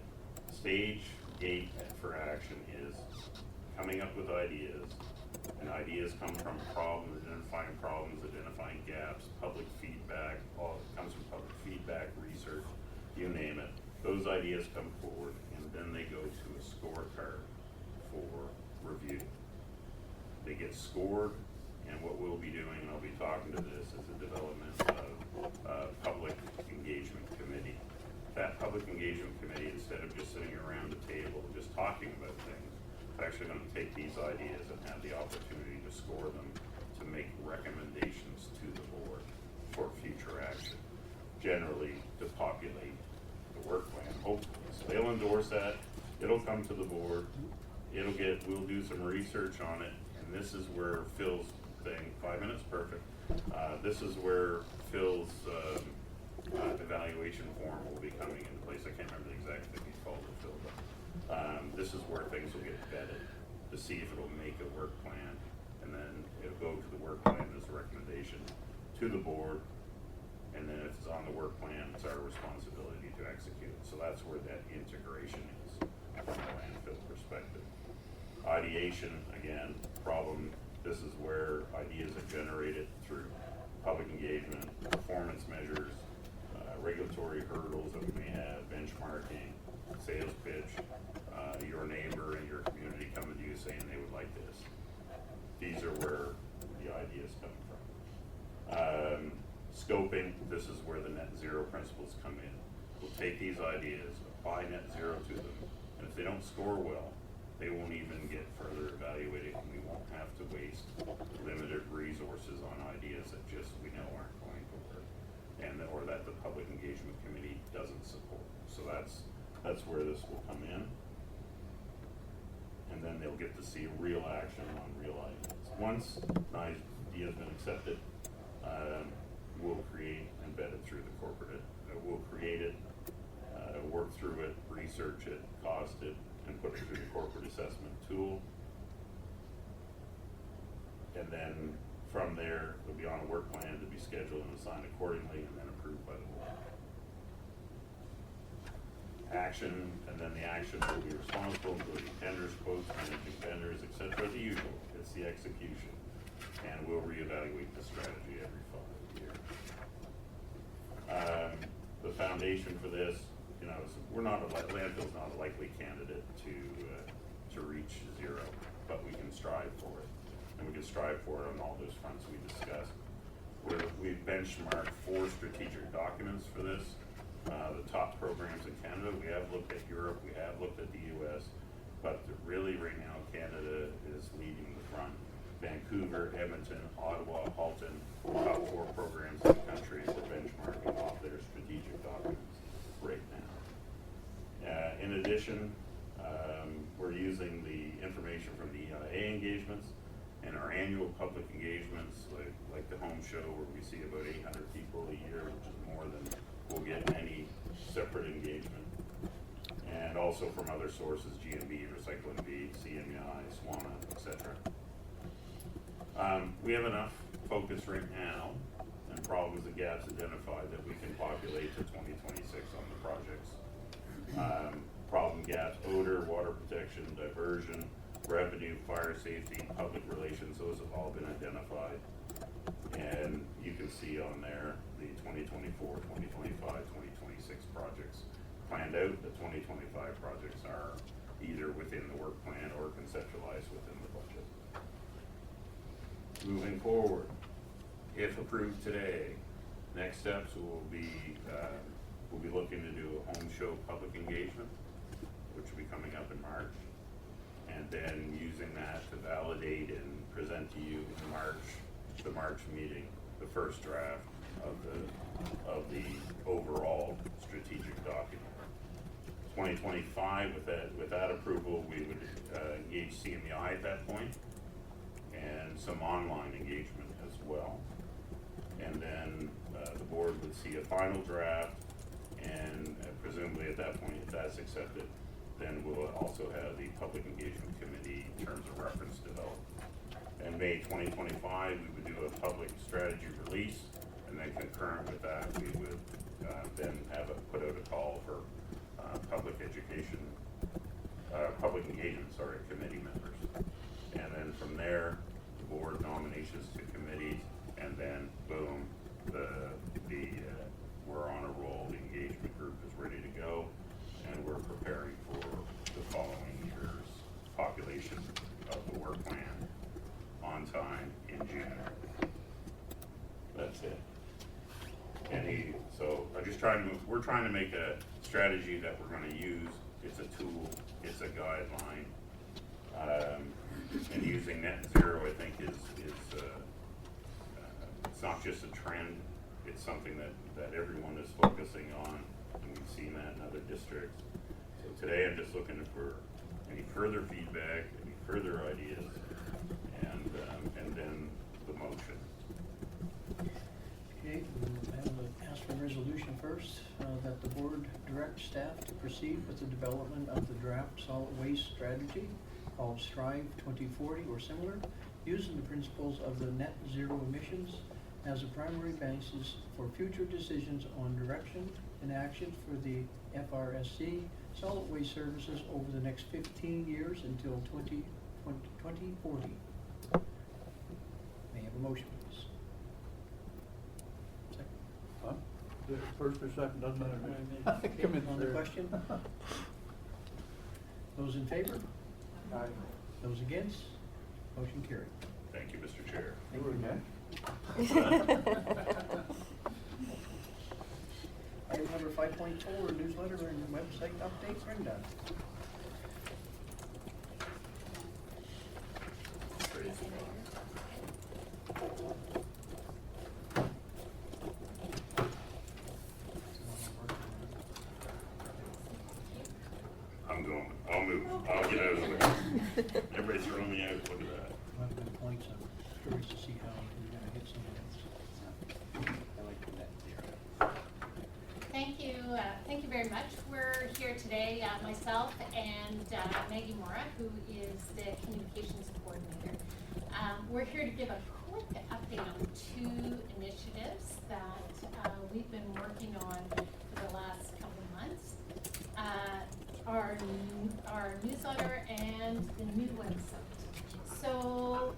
Stage gate for action is coming up with ideas, and ideas come from problems, identifying gaps, public feedback, all it comes from public feedback, research, you name it. Those ideas come forward, and then they go to a scorecard for review. They get scored, and what we'll be doing, and I'll be talking to this, is the development of a public engagement committee. That public engagement committee, instead of just sitting around the table just talking about things, is actually going to take these ideas and have the opportunity to score them, to make recommendations to the board for future action, generally to populate the work plan, hopefully. So they'll endorse that, it'll come to the board, we'll do some research on it, and this is where Phil's thing, 5 minutes, perfect. This is where Phil's evaluation form will be coming into place. I can't remember the exact thing he called it, Phil, but this is where things will get vetted to see if it'll make a work plan, and then it'll go to the work plan as a recommendation to the board, and then if it's on the work plan, it's our responsibility to execute. So that's where that integration is from a landfill perspective. Ideation, again, problem. This is where ideas are generated through public engagement, performance measures, regulatory hurdles that we may have, benchmarking, sales pitch, your neighbor and your community coming to you saying they would like this. These are where the ideas come from. Scoping, this is where the net zero principles come in. We'll take these ideas, apply net zero to them, and if they don't score well, they won't even get further evaluated, and we won't have to waste limited resources on ideas that just we know aren't going to work, or that the public engagement committee doesn't support. So that's where this will come in, and then they'll get to see real action on real ideas. Once an idea has been accepted, we'll create, embed it through the corporate, we'll create it, work through it, research it, cost it, and put it through the corporate assessment tool. And then from there, it'll be on a work plan to be scheduled and assigned accordingly, and then approved by the board. Action, and then the action will be responsible, including tenders, quotes, managing vendors, etc. The usual. It's the execution, and we'll reevaluate the strategy every 5 years. The foundation for this, you know, landfill's not a likely candidate to reach zero, but we can strive for it, and we can strive for it on all those fronts we discussed. We've benchmarked 4 strategic documents for this. The top programs in Canada. We have looked at Europe, we have looked at the US, but really right now Canada is leading the front. Vancouver, Edmonton, Ottawa, Halton, top 4 programs in the country for benchmarking off their strategic documents right now. In addition, we're using the information from the EIA engagements and our annual public engagements, like the home show, where we see about 800 people a year, which is more than we'll get any separate engagement. And also from other sources, GMB, Recycling B, CMEI, SWANA, etc. We have enough focus right now and problems and gaps identified that we can populate to 2026 on the projects. Problem gaps: odor, water protection, diversion, revenue, fire safety, public relations, those have all been identified. And you can see on there the 2024, 2025, 2026 projects planned out. The 2025 projects are either within the work plan or conceptualized within the budget. Moving forward, if approved today, next steps will be we'll be looking to do a home show public engagement, which will be coming up in March, and then using that to validate and present to you in the March meeting, the first draft of the overall strategic document. 2025, with that approval, we would engage CMEI at that point, and some online engagement as well. And then the board would see a final draft, and presumably at that point, if that's accepted, then we'll also have the public engagement committee terms of reference developed. In May 2025, we would do a public strategy release, and then concurrent with that, we would then put out a call for public engagement, committee members. And then from there, the board nominations to committees, and then boom, we're on a roll. The engagement group is ready to go, and we're preparing for the following year's population of the work plan on time in June. That's it. We're trying to make a strategy that we're gonna use. It's a tool, it's a guideline. And using net zero, I think is it's not just a trend, it's something that everyone is focusing on, and we've seen that in other districts. So today I'm just looking for any further feedback, any further ideas, and then the motion. Okay, we'll ask for a resolution first, that the board direct staff to proceed with the development of the draft solid waste strategy called Strive 2040 or similar, using the principles of the net zero emissions as a primary basis for future decisions on direction and actions for the FRSC solid waste services over the next 15 years until 2040. May I have a motion, please? Second. Huh? The first or second, doesn't matter to me. Come in, On the sir. question? Those in favor? Aye. Those against? Motion carried. Thank you, Mr. Chair. You were again? Item number 5.4, newsletter and website update, Brenda. I'll move, I'll get out of the way. Everybody so I'm curious to see how we're gonna hit some of those. I like that. Thank you very much. We're here today, myself and Maggie Mora, who is the communications coordinator. We're here to give a quick update on two initiatives that we've been working on for the last couple of months. Our newsletter and the new website. So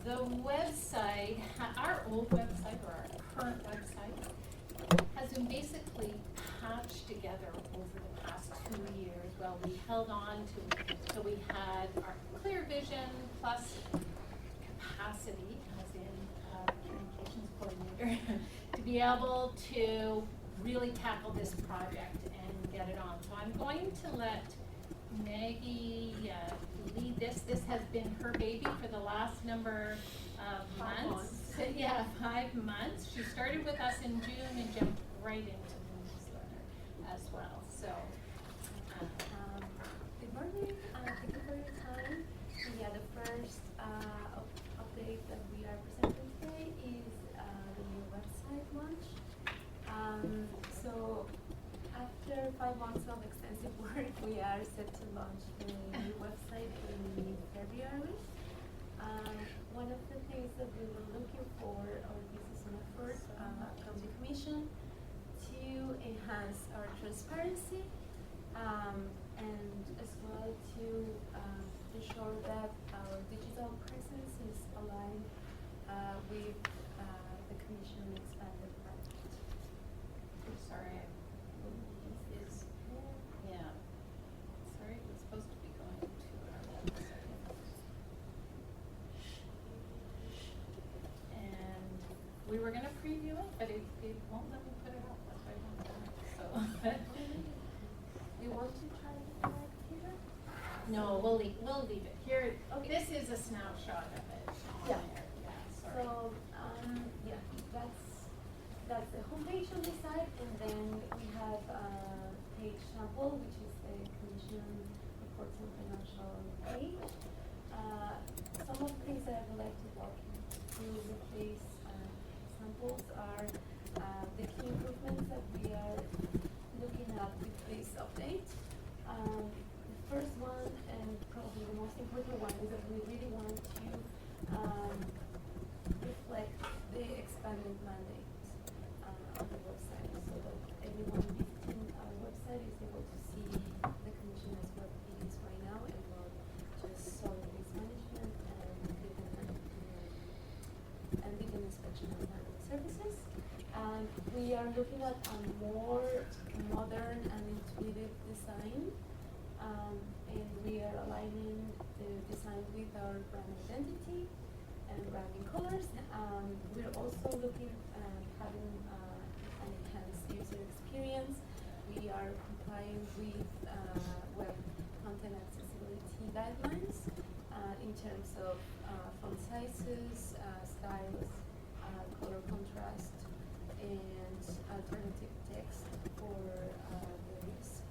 the website, our old website or our current website has been basically patched together over the past 2 years. Well, we held on to, so we had our clear vision plus capacity, as in communications coordinator, to be able to really tackle this project and get it on. So I'm going to let Maggie lead this. This has been her baby for the last number of months. Yeah, 5 months. She started with us in June and jumped right into the newsletter as well. So, good morning. Thank you for your time. So yeah, the first update that we are presenting today is the new website launch. So after 5 months of extensive work, we are set to launch the new website in February. One of the things that we were looking for, or this is an effort from the Commission, to enhance our transparency and as well to ensure that our digital presence is aligned with the Commission expanded project. sorry, is, yeah. Sorry, it was supposed to be going to our website. And we were gonna preview it, but it won't let me put it up, that's why I won't do it, so. You want to try to connect here? No, we'll leave it. Here, Okay. this is a snapshot of it on Yeah. there, yeah, sorry. So, yeah, that's the homepage on this side, and then we have page sample, which is the Commission reports and financial page. Some of the things that I would like to walk you through with these samples are the key improvements that we are looking at with this update. The first one, and probably the most important one, is that we really want to reflect the expanded mandate on the website, so that everyone visiting our website is able to see the Commission as what it is right now, and not just solid waste management and legal inspection and planning services. We are looking at a more modern and intuitive design, and we are aligning the design with our brand identity and branding colors. We're also looking at having an enhanced user experience. We are complying with web content accessibility guidelines in terms of font sizes, styles, color contrast, and alternative text for various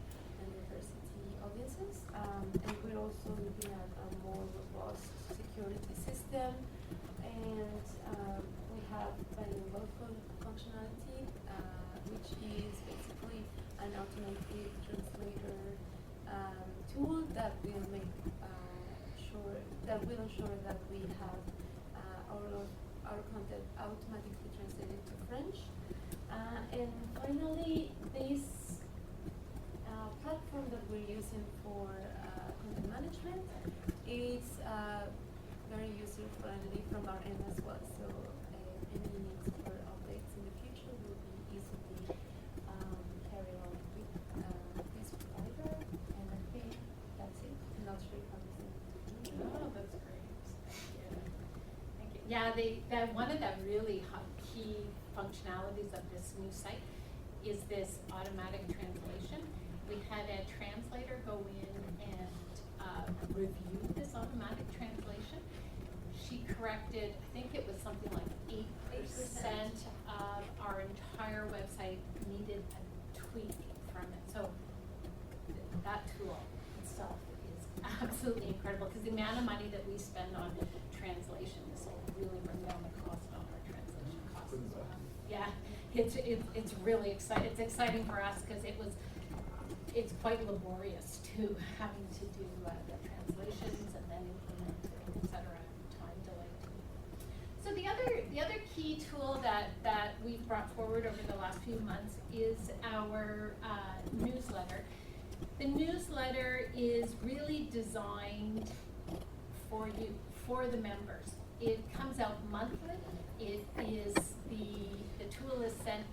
and diversity audiences. And we're also looking at a more robust security system, and we have bilingual functionality, which is basically an automated translator tool that will make ensure that we have all of our content automatically translated to French. And finally, this platform that we're using for content management is very user-friendly from our end as well. So any needs for updates in the future will be easily carried on with this provider. And I think that's it. I'm not sure if I'm missing. Oh, that's great. Thank you. Thank you. Yeah, one of the really key functionalities of this new site is this automatic translation. We had a translator go in and review this automatic translation. She corrected, I think it was something like 8% of our entire website needed a tweak from it. So that tool itself is absolutely incredible, because the amount of money that we spend on translation. This will really bring down the cost on our translation costs as Couldn't well. bet. Yeah, it's really exciting. It's exciting for us because it's quite laborious too, having to do the translations and then implement it, et cetera, time delay too. So the other key tool that we've brought forward over the last few months is our newsletter. The newsletter is really designed for you, for the members. It comes out monthly. It is the tool is sent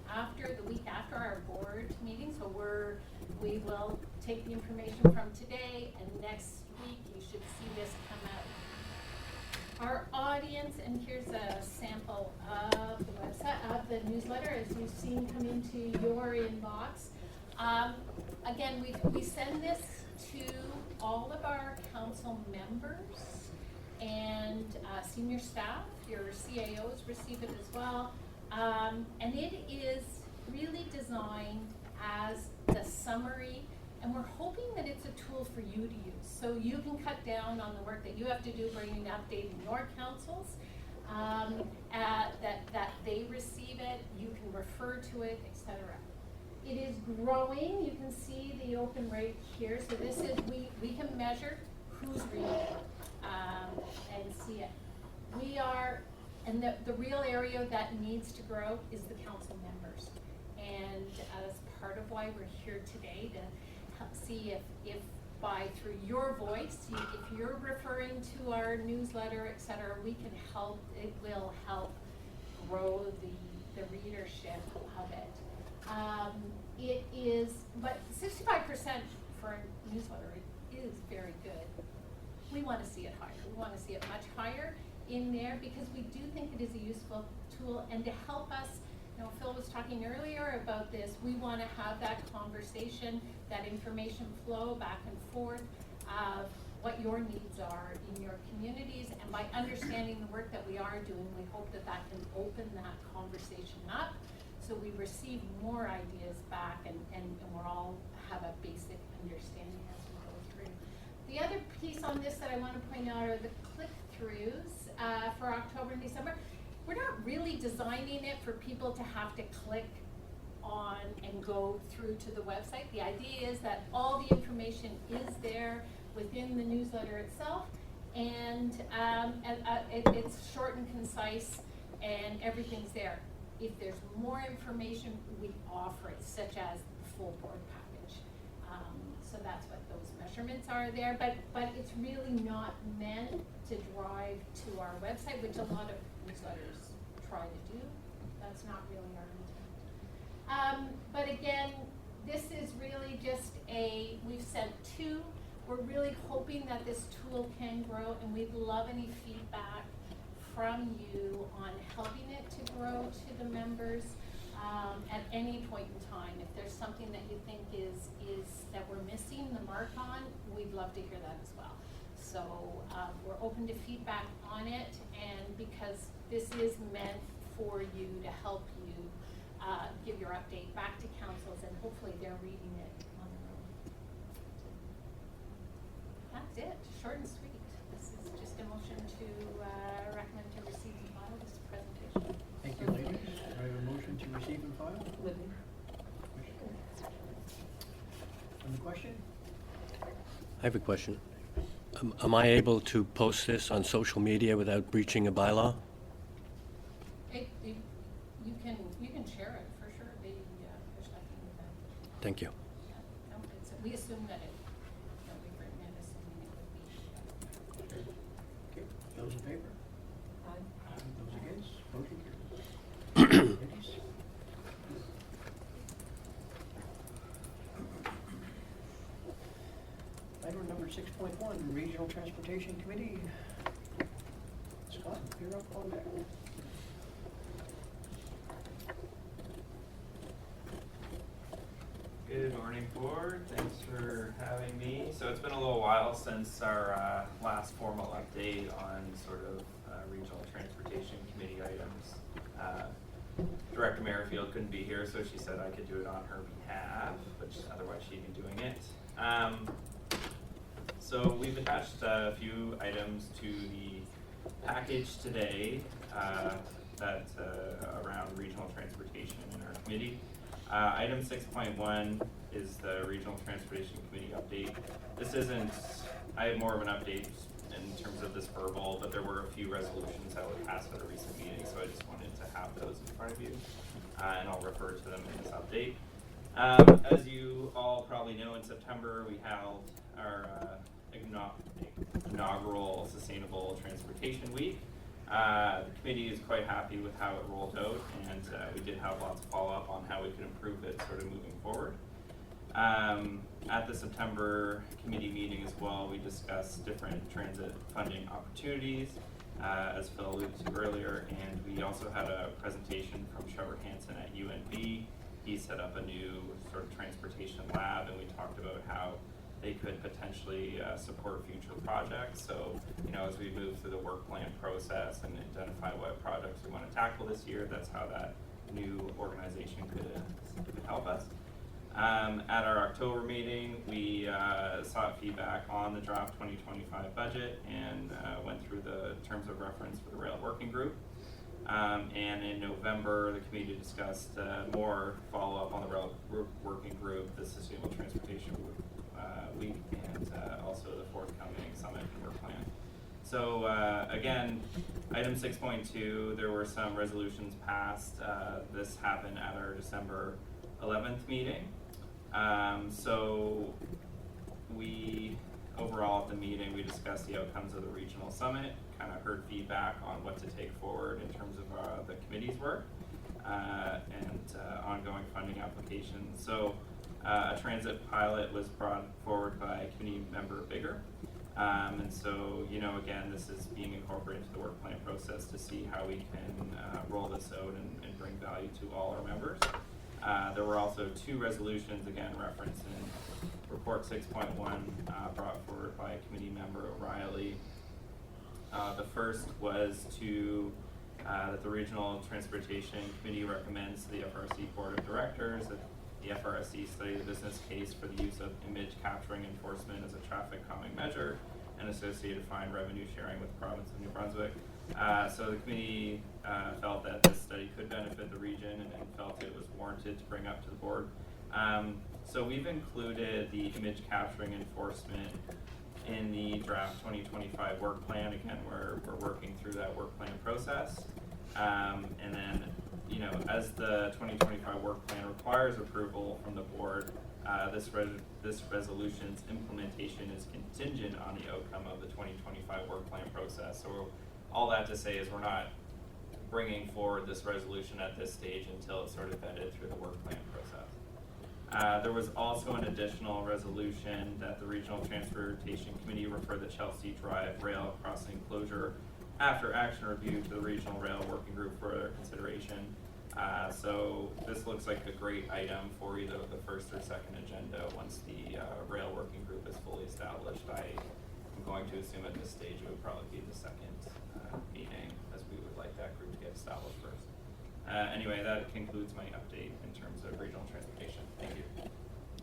the week after our board meeting, so we will take the information from today, and next week you should see this come out. Our audience, and here's a sample of the website, of the newsletter, as you've seen come into your inbox. Again, we send this to all of our council members and senior staff. Your CAOs receive it as well. And it is really designed as the summary, and we're hoping that it's a tool for you to use. So you can cut down on the work that you have to do bringing updating your councils, that they receive it, you can refer to it, etc. It is growing. You can see the open rate here. So this is, we can measure who's reading it and see it. We are, and the real area that needs to grow is the council members. And as part of why we're here today to help see if through your voice, if you're referring to our newsletter, et cetera, we can help, it will help grow the readership of it. It is, but 65% for a newsletter is very good. We want to see it higher. We want to see it much higher in there because we do think it is a useful tool, and to help us, you know, Phil was talking earlier about this, we want to have that conversation, that information flow back and forth of what your needs are in your communities, and by understanding the work that we are doing, we hope that that can open that conversation up so we receive more ideas back and we're all have a basic understanding as we go through. The other piece on this that I want to point out are the click-throughs for October and December. We're not really designing it for people to have to click on and go through to the website. The idea is that all the information is there within the newsletter itself, and it's short and concise, and everything's there. If there's more information, we offer it, such as the full board package. So that's what those measurements are there, but it's really not meant to drive to our website, which a lot of newsletters try to do. That's not really our intent. But again, this is really just we've sent 2. We're really hoping that this tool can grow, and we'd love any feedback from you on helping it to grow to the members at any point in time. If there's something that you think is that we're missing the mark on, we'd love to hear that as well. So we're open to feedback on it, and because this is meant for you to help you give your update back to councils, and hopefully they're reading it on their own. That's it, short and sweet. This is just a motion to recommend to receive and file this presentation. Thank you, ladies. Do I have a motion to receive and file? Libby? On the question? I have a question. Am I able to post this on social media without breaching a bylaw? You can share it for sure. There's nothing with that. Thank you. Yeah, no, we assume that we've written it assuming it would be. Okay, those in favor? Aye. Those against? Motion carries. Ladies? Item number 6.1, Regional Transportation Committee. Scott, you're up on that. Good morning, board. Thanks for having me. So it's been a little while since our last formal update on sort of regional transportation committee items. Director Merrifield couldn't be here, so she said I could do it on her behalf, which otherwise she'd be doing it. So we've attached a few items to the package today that around regional transportation in our committee. Item 6.1 is the Regional Transportation Committee update. This isn't, I have more of an update in terms of this verbal, but there were a few resolutions that were passed at a recent meeting, so I just wanted to have those in front of you, and I'll refer to them in this update. As you all probably know, in September we held our inaugural Sustainable Transportation Week. The committee is quite happy with how it rolled out, and we did have lots of follow-up on how we could improve it sort of moving forward. At the September committee meeting as well, we discussed different transit funding opportunities, as Phil alluded to earlier, and we also had a presentation from Trevor Hansen at UNB. He set up a new sort of transportation lab, and we talked about how they could potentially support future projects. So, as we move through the work plan process and identify what projects we want to tackle this year, that's how that new organization could help us. At our October meeting, we sought feedback on the draft 2025 budget and went through the terms of reference for the rail working group. And in November, the committee discussed more follow-up on the rail working group, the Sustainable Transportation Week, and also the forthcoming summit and work plan. So again, item 6.2, there were some resolutions passed. This happened at our December 11th meeting. So we, overall at the meeting, we discussed the outcomes of the regional summit, kind of heard feedback on what to take forward in terms of the committee's work and ongoing funding applications. So a transit pilot was brought forward by committee member Bigger. And so, again, this is being incorporated into the work plan process to see how we can roll this out and bring value to all our members. There were also two resolutions, again, referenced in Report 6.1 brought forward by committee member O'Reilly. The first was that the Regional Transportation Committee recommends to the FRSC Board of Directors that the FRSC study the business case for the use of image capturing enforcement as a traffic calming measure and associated fine revenue sharing with the province of New Brunswick. So the committee felt that this study could benefit the region and felt it was warranted to bring up to the board. So we've included the image capturing enforcement in the draft 2025 work plan. Again, we're working through that work plan process. And then, as the 2025 work plan requires approval from the board, this resolution's implementation is contingent on the outcome of the 2025 work plan process. So all that to say is we're not bringing forward this resolution at this stage until it's sort of vetted through the work plan process. There was also an additional resolution that the Regional Transportation Committee refer the Chelsea Drive rail crossing closure after action review to the Regional Rail Working Group for their consideration. So this looks like a great item for either the first or second agenda once the rail working group is fully established. I'm going to assume at this stage it would probably be the second meeting, as we would like that group to get established first. Anyway, that concludes my update in terms of regional transportation. Thank you.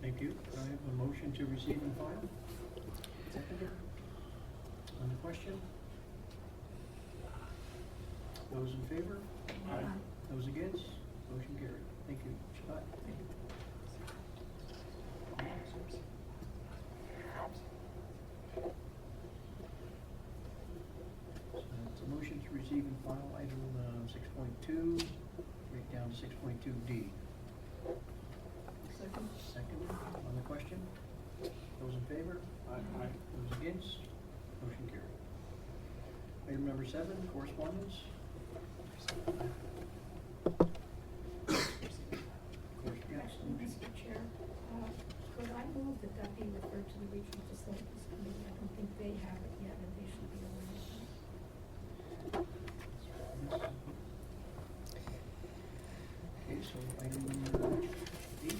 Thank you. I have a motion to receive and file. Seconder. On the question? Those in favor? Aye. Those against? Motion carried. Thank you. Scott? Thank you. So it's a motion to receive and file item 6.2, right down to 6.2D. Second. Second, on the question? Those in favor? Aye. Those against? Motion carried. Item number 7, correspondence. Actually, Mr. Chair, could I move that be referred to the Regional Facilities Committee? I don't think they have it yet, and they should be aware of it. Okay, so item number 8.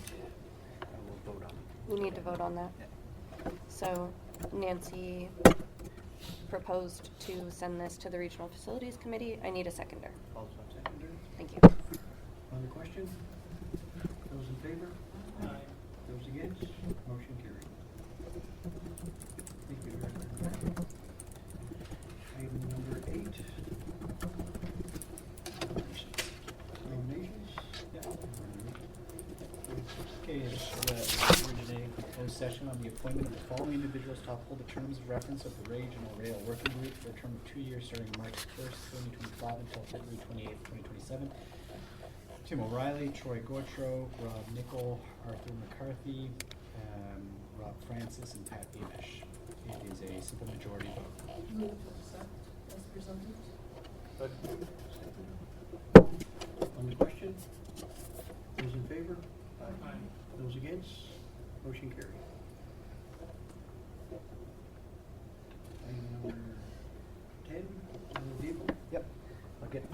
We'll vote on it. We need to vote on that. So Nancy proposed to send this to the Regional Facilities Committee. I need a seconder. Also seconder. Thank you. On the question? Those in favor? Aye. Those against? Motion carried. Thank you, Director. Item number 8. closed session on the appointment of the following individuals to uphold the terms of reference of the Regional Rail Working Group for a term of 2 years starting March 1st, 2025 until February 28th, 2027. Tim O'Reilly, Troy Gautreau, Rob Nickel, Arthur McCarthy, Rob Francis, and Pat Beamish. It is a simple majority vote. Move to accept as presented. On the question, those in favor? Aye. Those against? Motion carried. Item number 10, vehicle. Yep. I'll get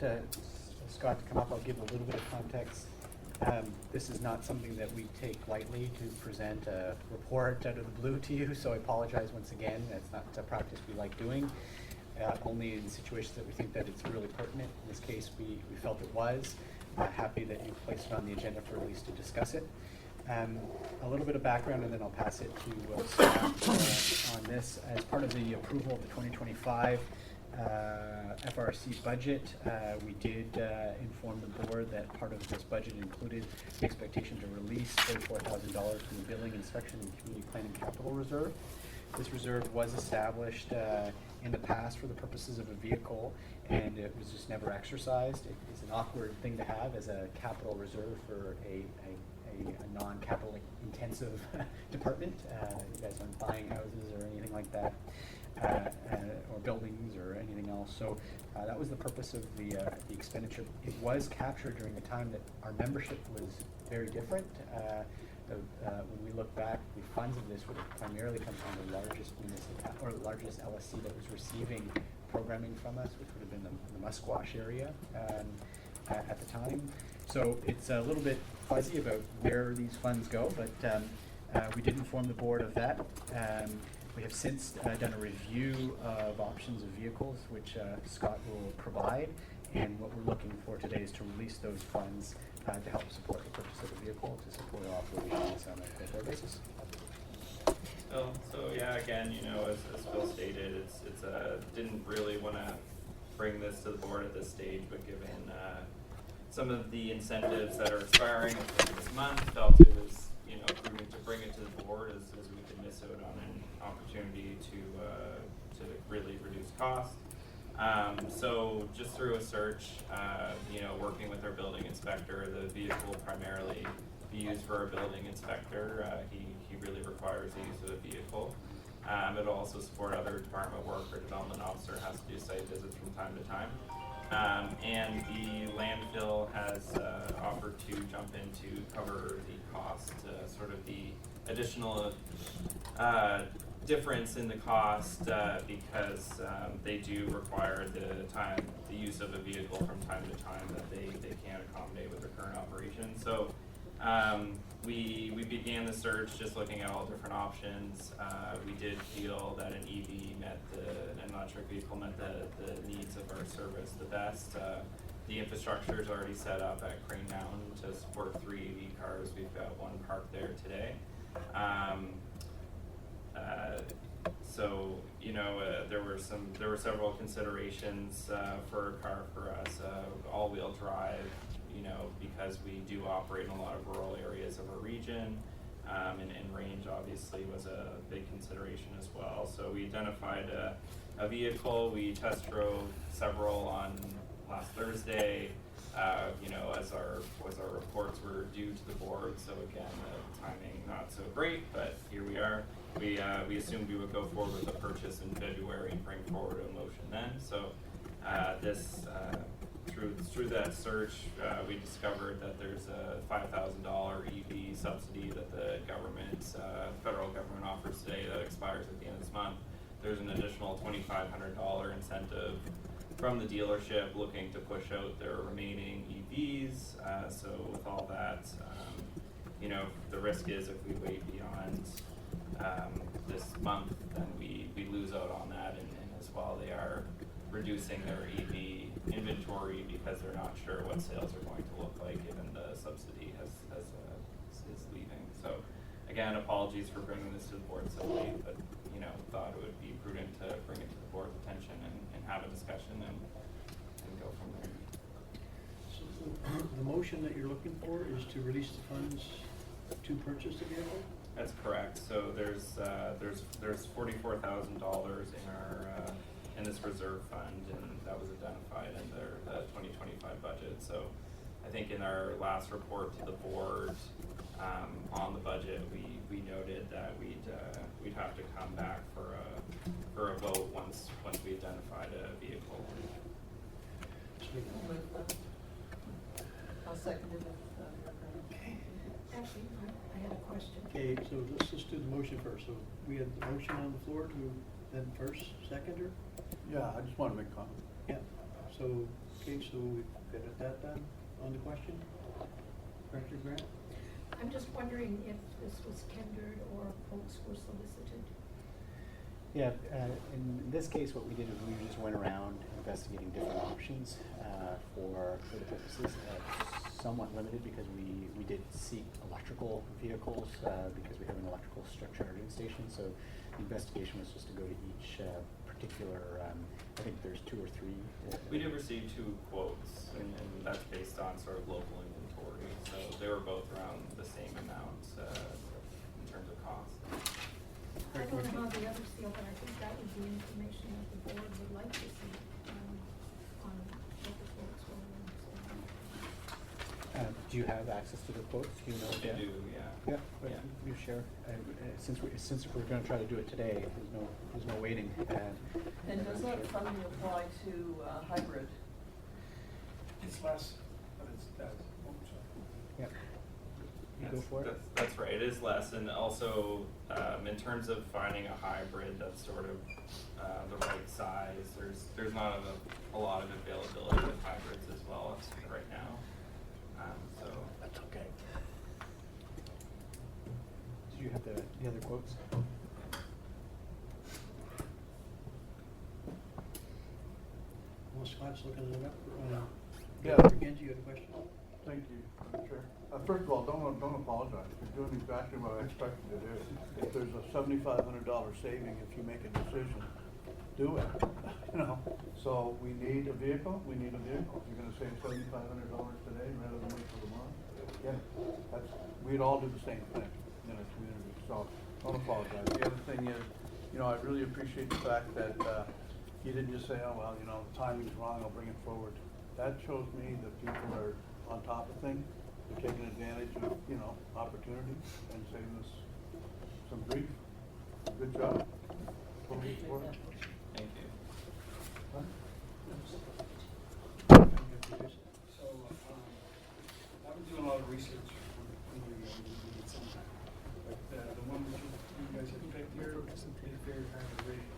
Scott to come up. I'll give a little bit of context. This is not something that we take lightly to present a report out of the blue to you, so I apologize once again. That's not a practice we like doing. Only in situations that we think that it's really pertinent. In this case, we felt it was. Happy that you placed it on the agenda for at least to discuss it. A little bit of background, and then I'll pass it to Scott on this. As part of the approval of the 2025 FRSC budget, we did inform the board that part of this budget included the expectation to release $34,000 from the Building Inspection and Community Planning Capital Reserve. This reserve was established in the past for the purposes of a vehicle, and it was just never exercised. It is an awkward thing to have as a capital reserve for a non-capital intensive department. You guys aren't buying houses or anything like that, or buildings or anything else. So that was the purpose of the expenditure. It was captured during a time that our membership was very different. When we look back, the funds of this would have primarily come from the largest or the largest LSC that was receiving programming from us, which would have been the Musquash area at the time. So it's a little bit fuzzy about where these funds go, but we did inform the board of that. We have since done a review of options of vehicles, which Scott will provide, and what we're looking for today is to release those funds to help support the purchase of the vehicle, to support our operations on a go-forward basis. So yeah, again, as Phil stated, it's didn't really want to bring this to the board at this stage, but given some of the incentives that are expiring at the end of this month, felt it was prudent to bring it to the board as we could miss out on an opportunity to really reduce costs. So just through a search, working with our building inspector, the vehicle will primarily be used for our building inspector. He really requires the use of a vehicle. It'll also support other department work. Our development officer has to do site visits from time to time. And the landfill has offered to jump in to cover the cost, sort of the additional difference in the cost because they do require the use of a vehicle from time to time that they can't accommodate with their current operation. So we began the search just looking at all different options. We did feel that an EV met an electric vehicle met the needs of our service the best. The infrastructure is already set up at Crane Mountain to support 3 EV cars. We've got 1 parked there today. So there were several considerations for a car for us. All-wheel drive, because we do operate in a lot of rural areas of our region, and range obviously was a big consideration as well. So we identified a vehicle. We test drove several on last Thursday. As our reports were due to the board. So again, the timing not so great, but here we are. We assumed we would go forward with the purchase in February and bring forward a motion then. So through that search, we discovered that there's a $5,000 EV subsidy that the federal government offers today that expires at the end of this month. There's an additional $2,500 incentive from the dealership looking to push out their remaining EVs. So with all that, the risk is if we wait beyond this month, then we lose out on that, and as well they are reducing their EV inventory because they're not sure what sales are going to look like given the subsidy is leaving. So again, apologies for bringing this to the board so late, but thought it would be prudent to bring it to the board's attention and have a discussion and go from there. So the motion that you're looking for is to release the funds to purchase the vehicle? That's correct. So there's $44,000 in our in this reserve fund, and that was identified in the 2025 budget. So I think in our last report to the board on the budget, we noted that we'd have to come back for a vote once we identified a vehicle. I'll move that. I'll second it. Actually, I had a question. Okay, so let's just do the motion first. So we had the motion on the floor to then first, seconder? Yeah, I just want to make a comment. Yeah. So, okay, so we've got that done on the question? Director Grant? I'm just wondering if this was tendered or quotes were solicited. Yeah, in this case, what we did is we just went around investigating different options for the purposes. Somewhat limited because we did seek electrical vehicles because we have an electrical charging station. So the investigation was just to go to each particular. I think there's 2 or 3. We did receive 2 quotes, and that's based on sort of local inventory. So they were both around the same amount in terms of cost. I don't know how the others feel, but I think that would be information that the board would like to see on what the quotes were and so on. Do you have access to the quotes? Do you know? I do, yeah. Yeah, but you share. Since we're going to try to do it today, there's no waiting. And does that funding apply to hybrid? It's less, but it's, Yeah. You go for it. That's right. It is less, and also in terms of finding a hybrid that's sort of the right size. There's not a lot of availability of hybrids as well right now. So That's okay. Did you have the other quotes? Well, Scott's looking it up. Yeah. Director Genji, you had a question? Thank you, Madam Chair. First of all, don't apologize. You're doing exactly what I expected to do. If there's a $7,500 saving if you make a decision, do it. You know. So we need a vehicle. You're going to save $7,500 today rather than wait till tomorrow. Yeah, we'd all do the same thing in our community. So don't apologize. The other thing is, I really appreciate the fact that you didn't just say, oh well, the timing's wrong. I'll bring it forward. That shows me that people are on top of things. They're taking advantage of, opportunities and saving us some grief. Good job. Totally support it. thank you. Huh? So, I've been doing a lot of research on the sometime. But the one that you guys have picked here is very hard to rate.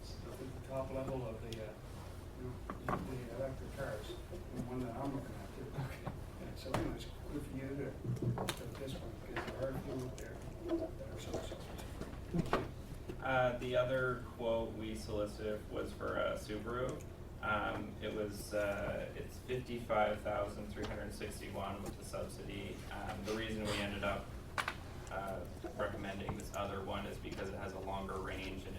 It's at the top level of the electric cars, the one that I'm looking at too. And so it's good for you to this one, because there are a few there that are so successful. The other quote we solicited was for a Subaru. It's $55,361 with the subsidy. The reason we ended up recommending this other one is because it has a longer range and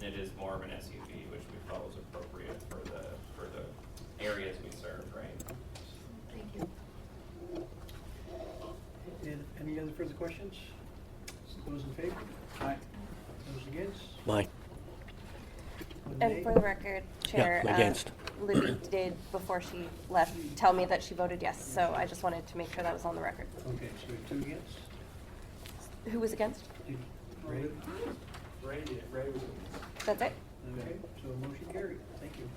it is more of an SUV, which we felt was appropriate for the areas we serve, right? Thank you. And any other further questions? Those in favor? Aye. Those against? Aye. One And nay? for the record, Chair, I'm against. Libby did, before she left, tell me that she voted yes, so I just wanted to make sure that was on the record. Okay, so we have 2 against? Who was against? Ray? Ray was. That's it? Okay, so motion carried. Thank you.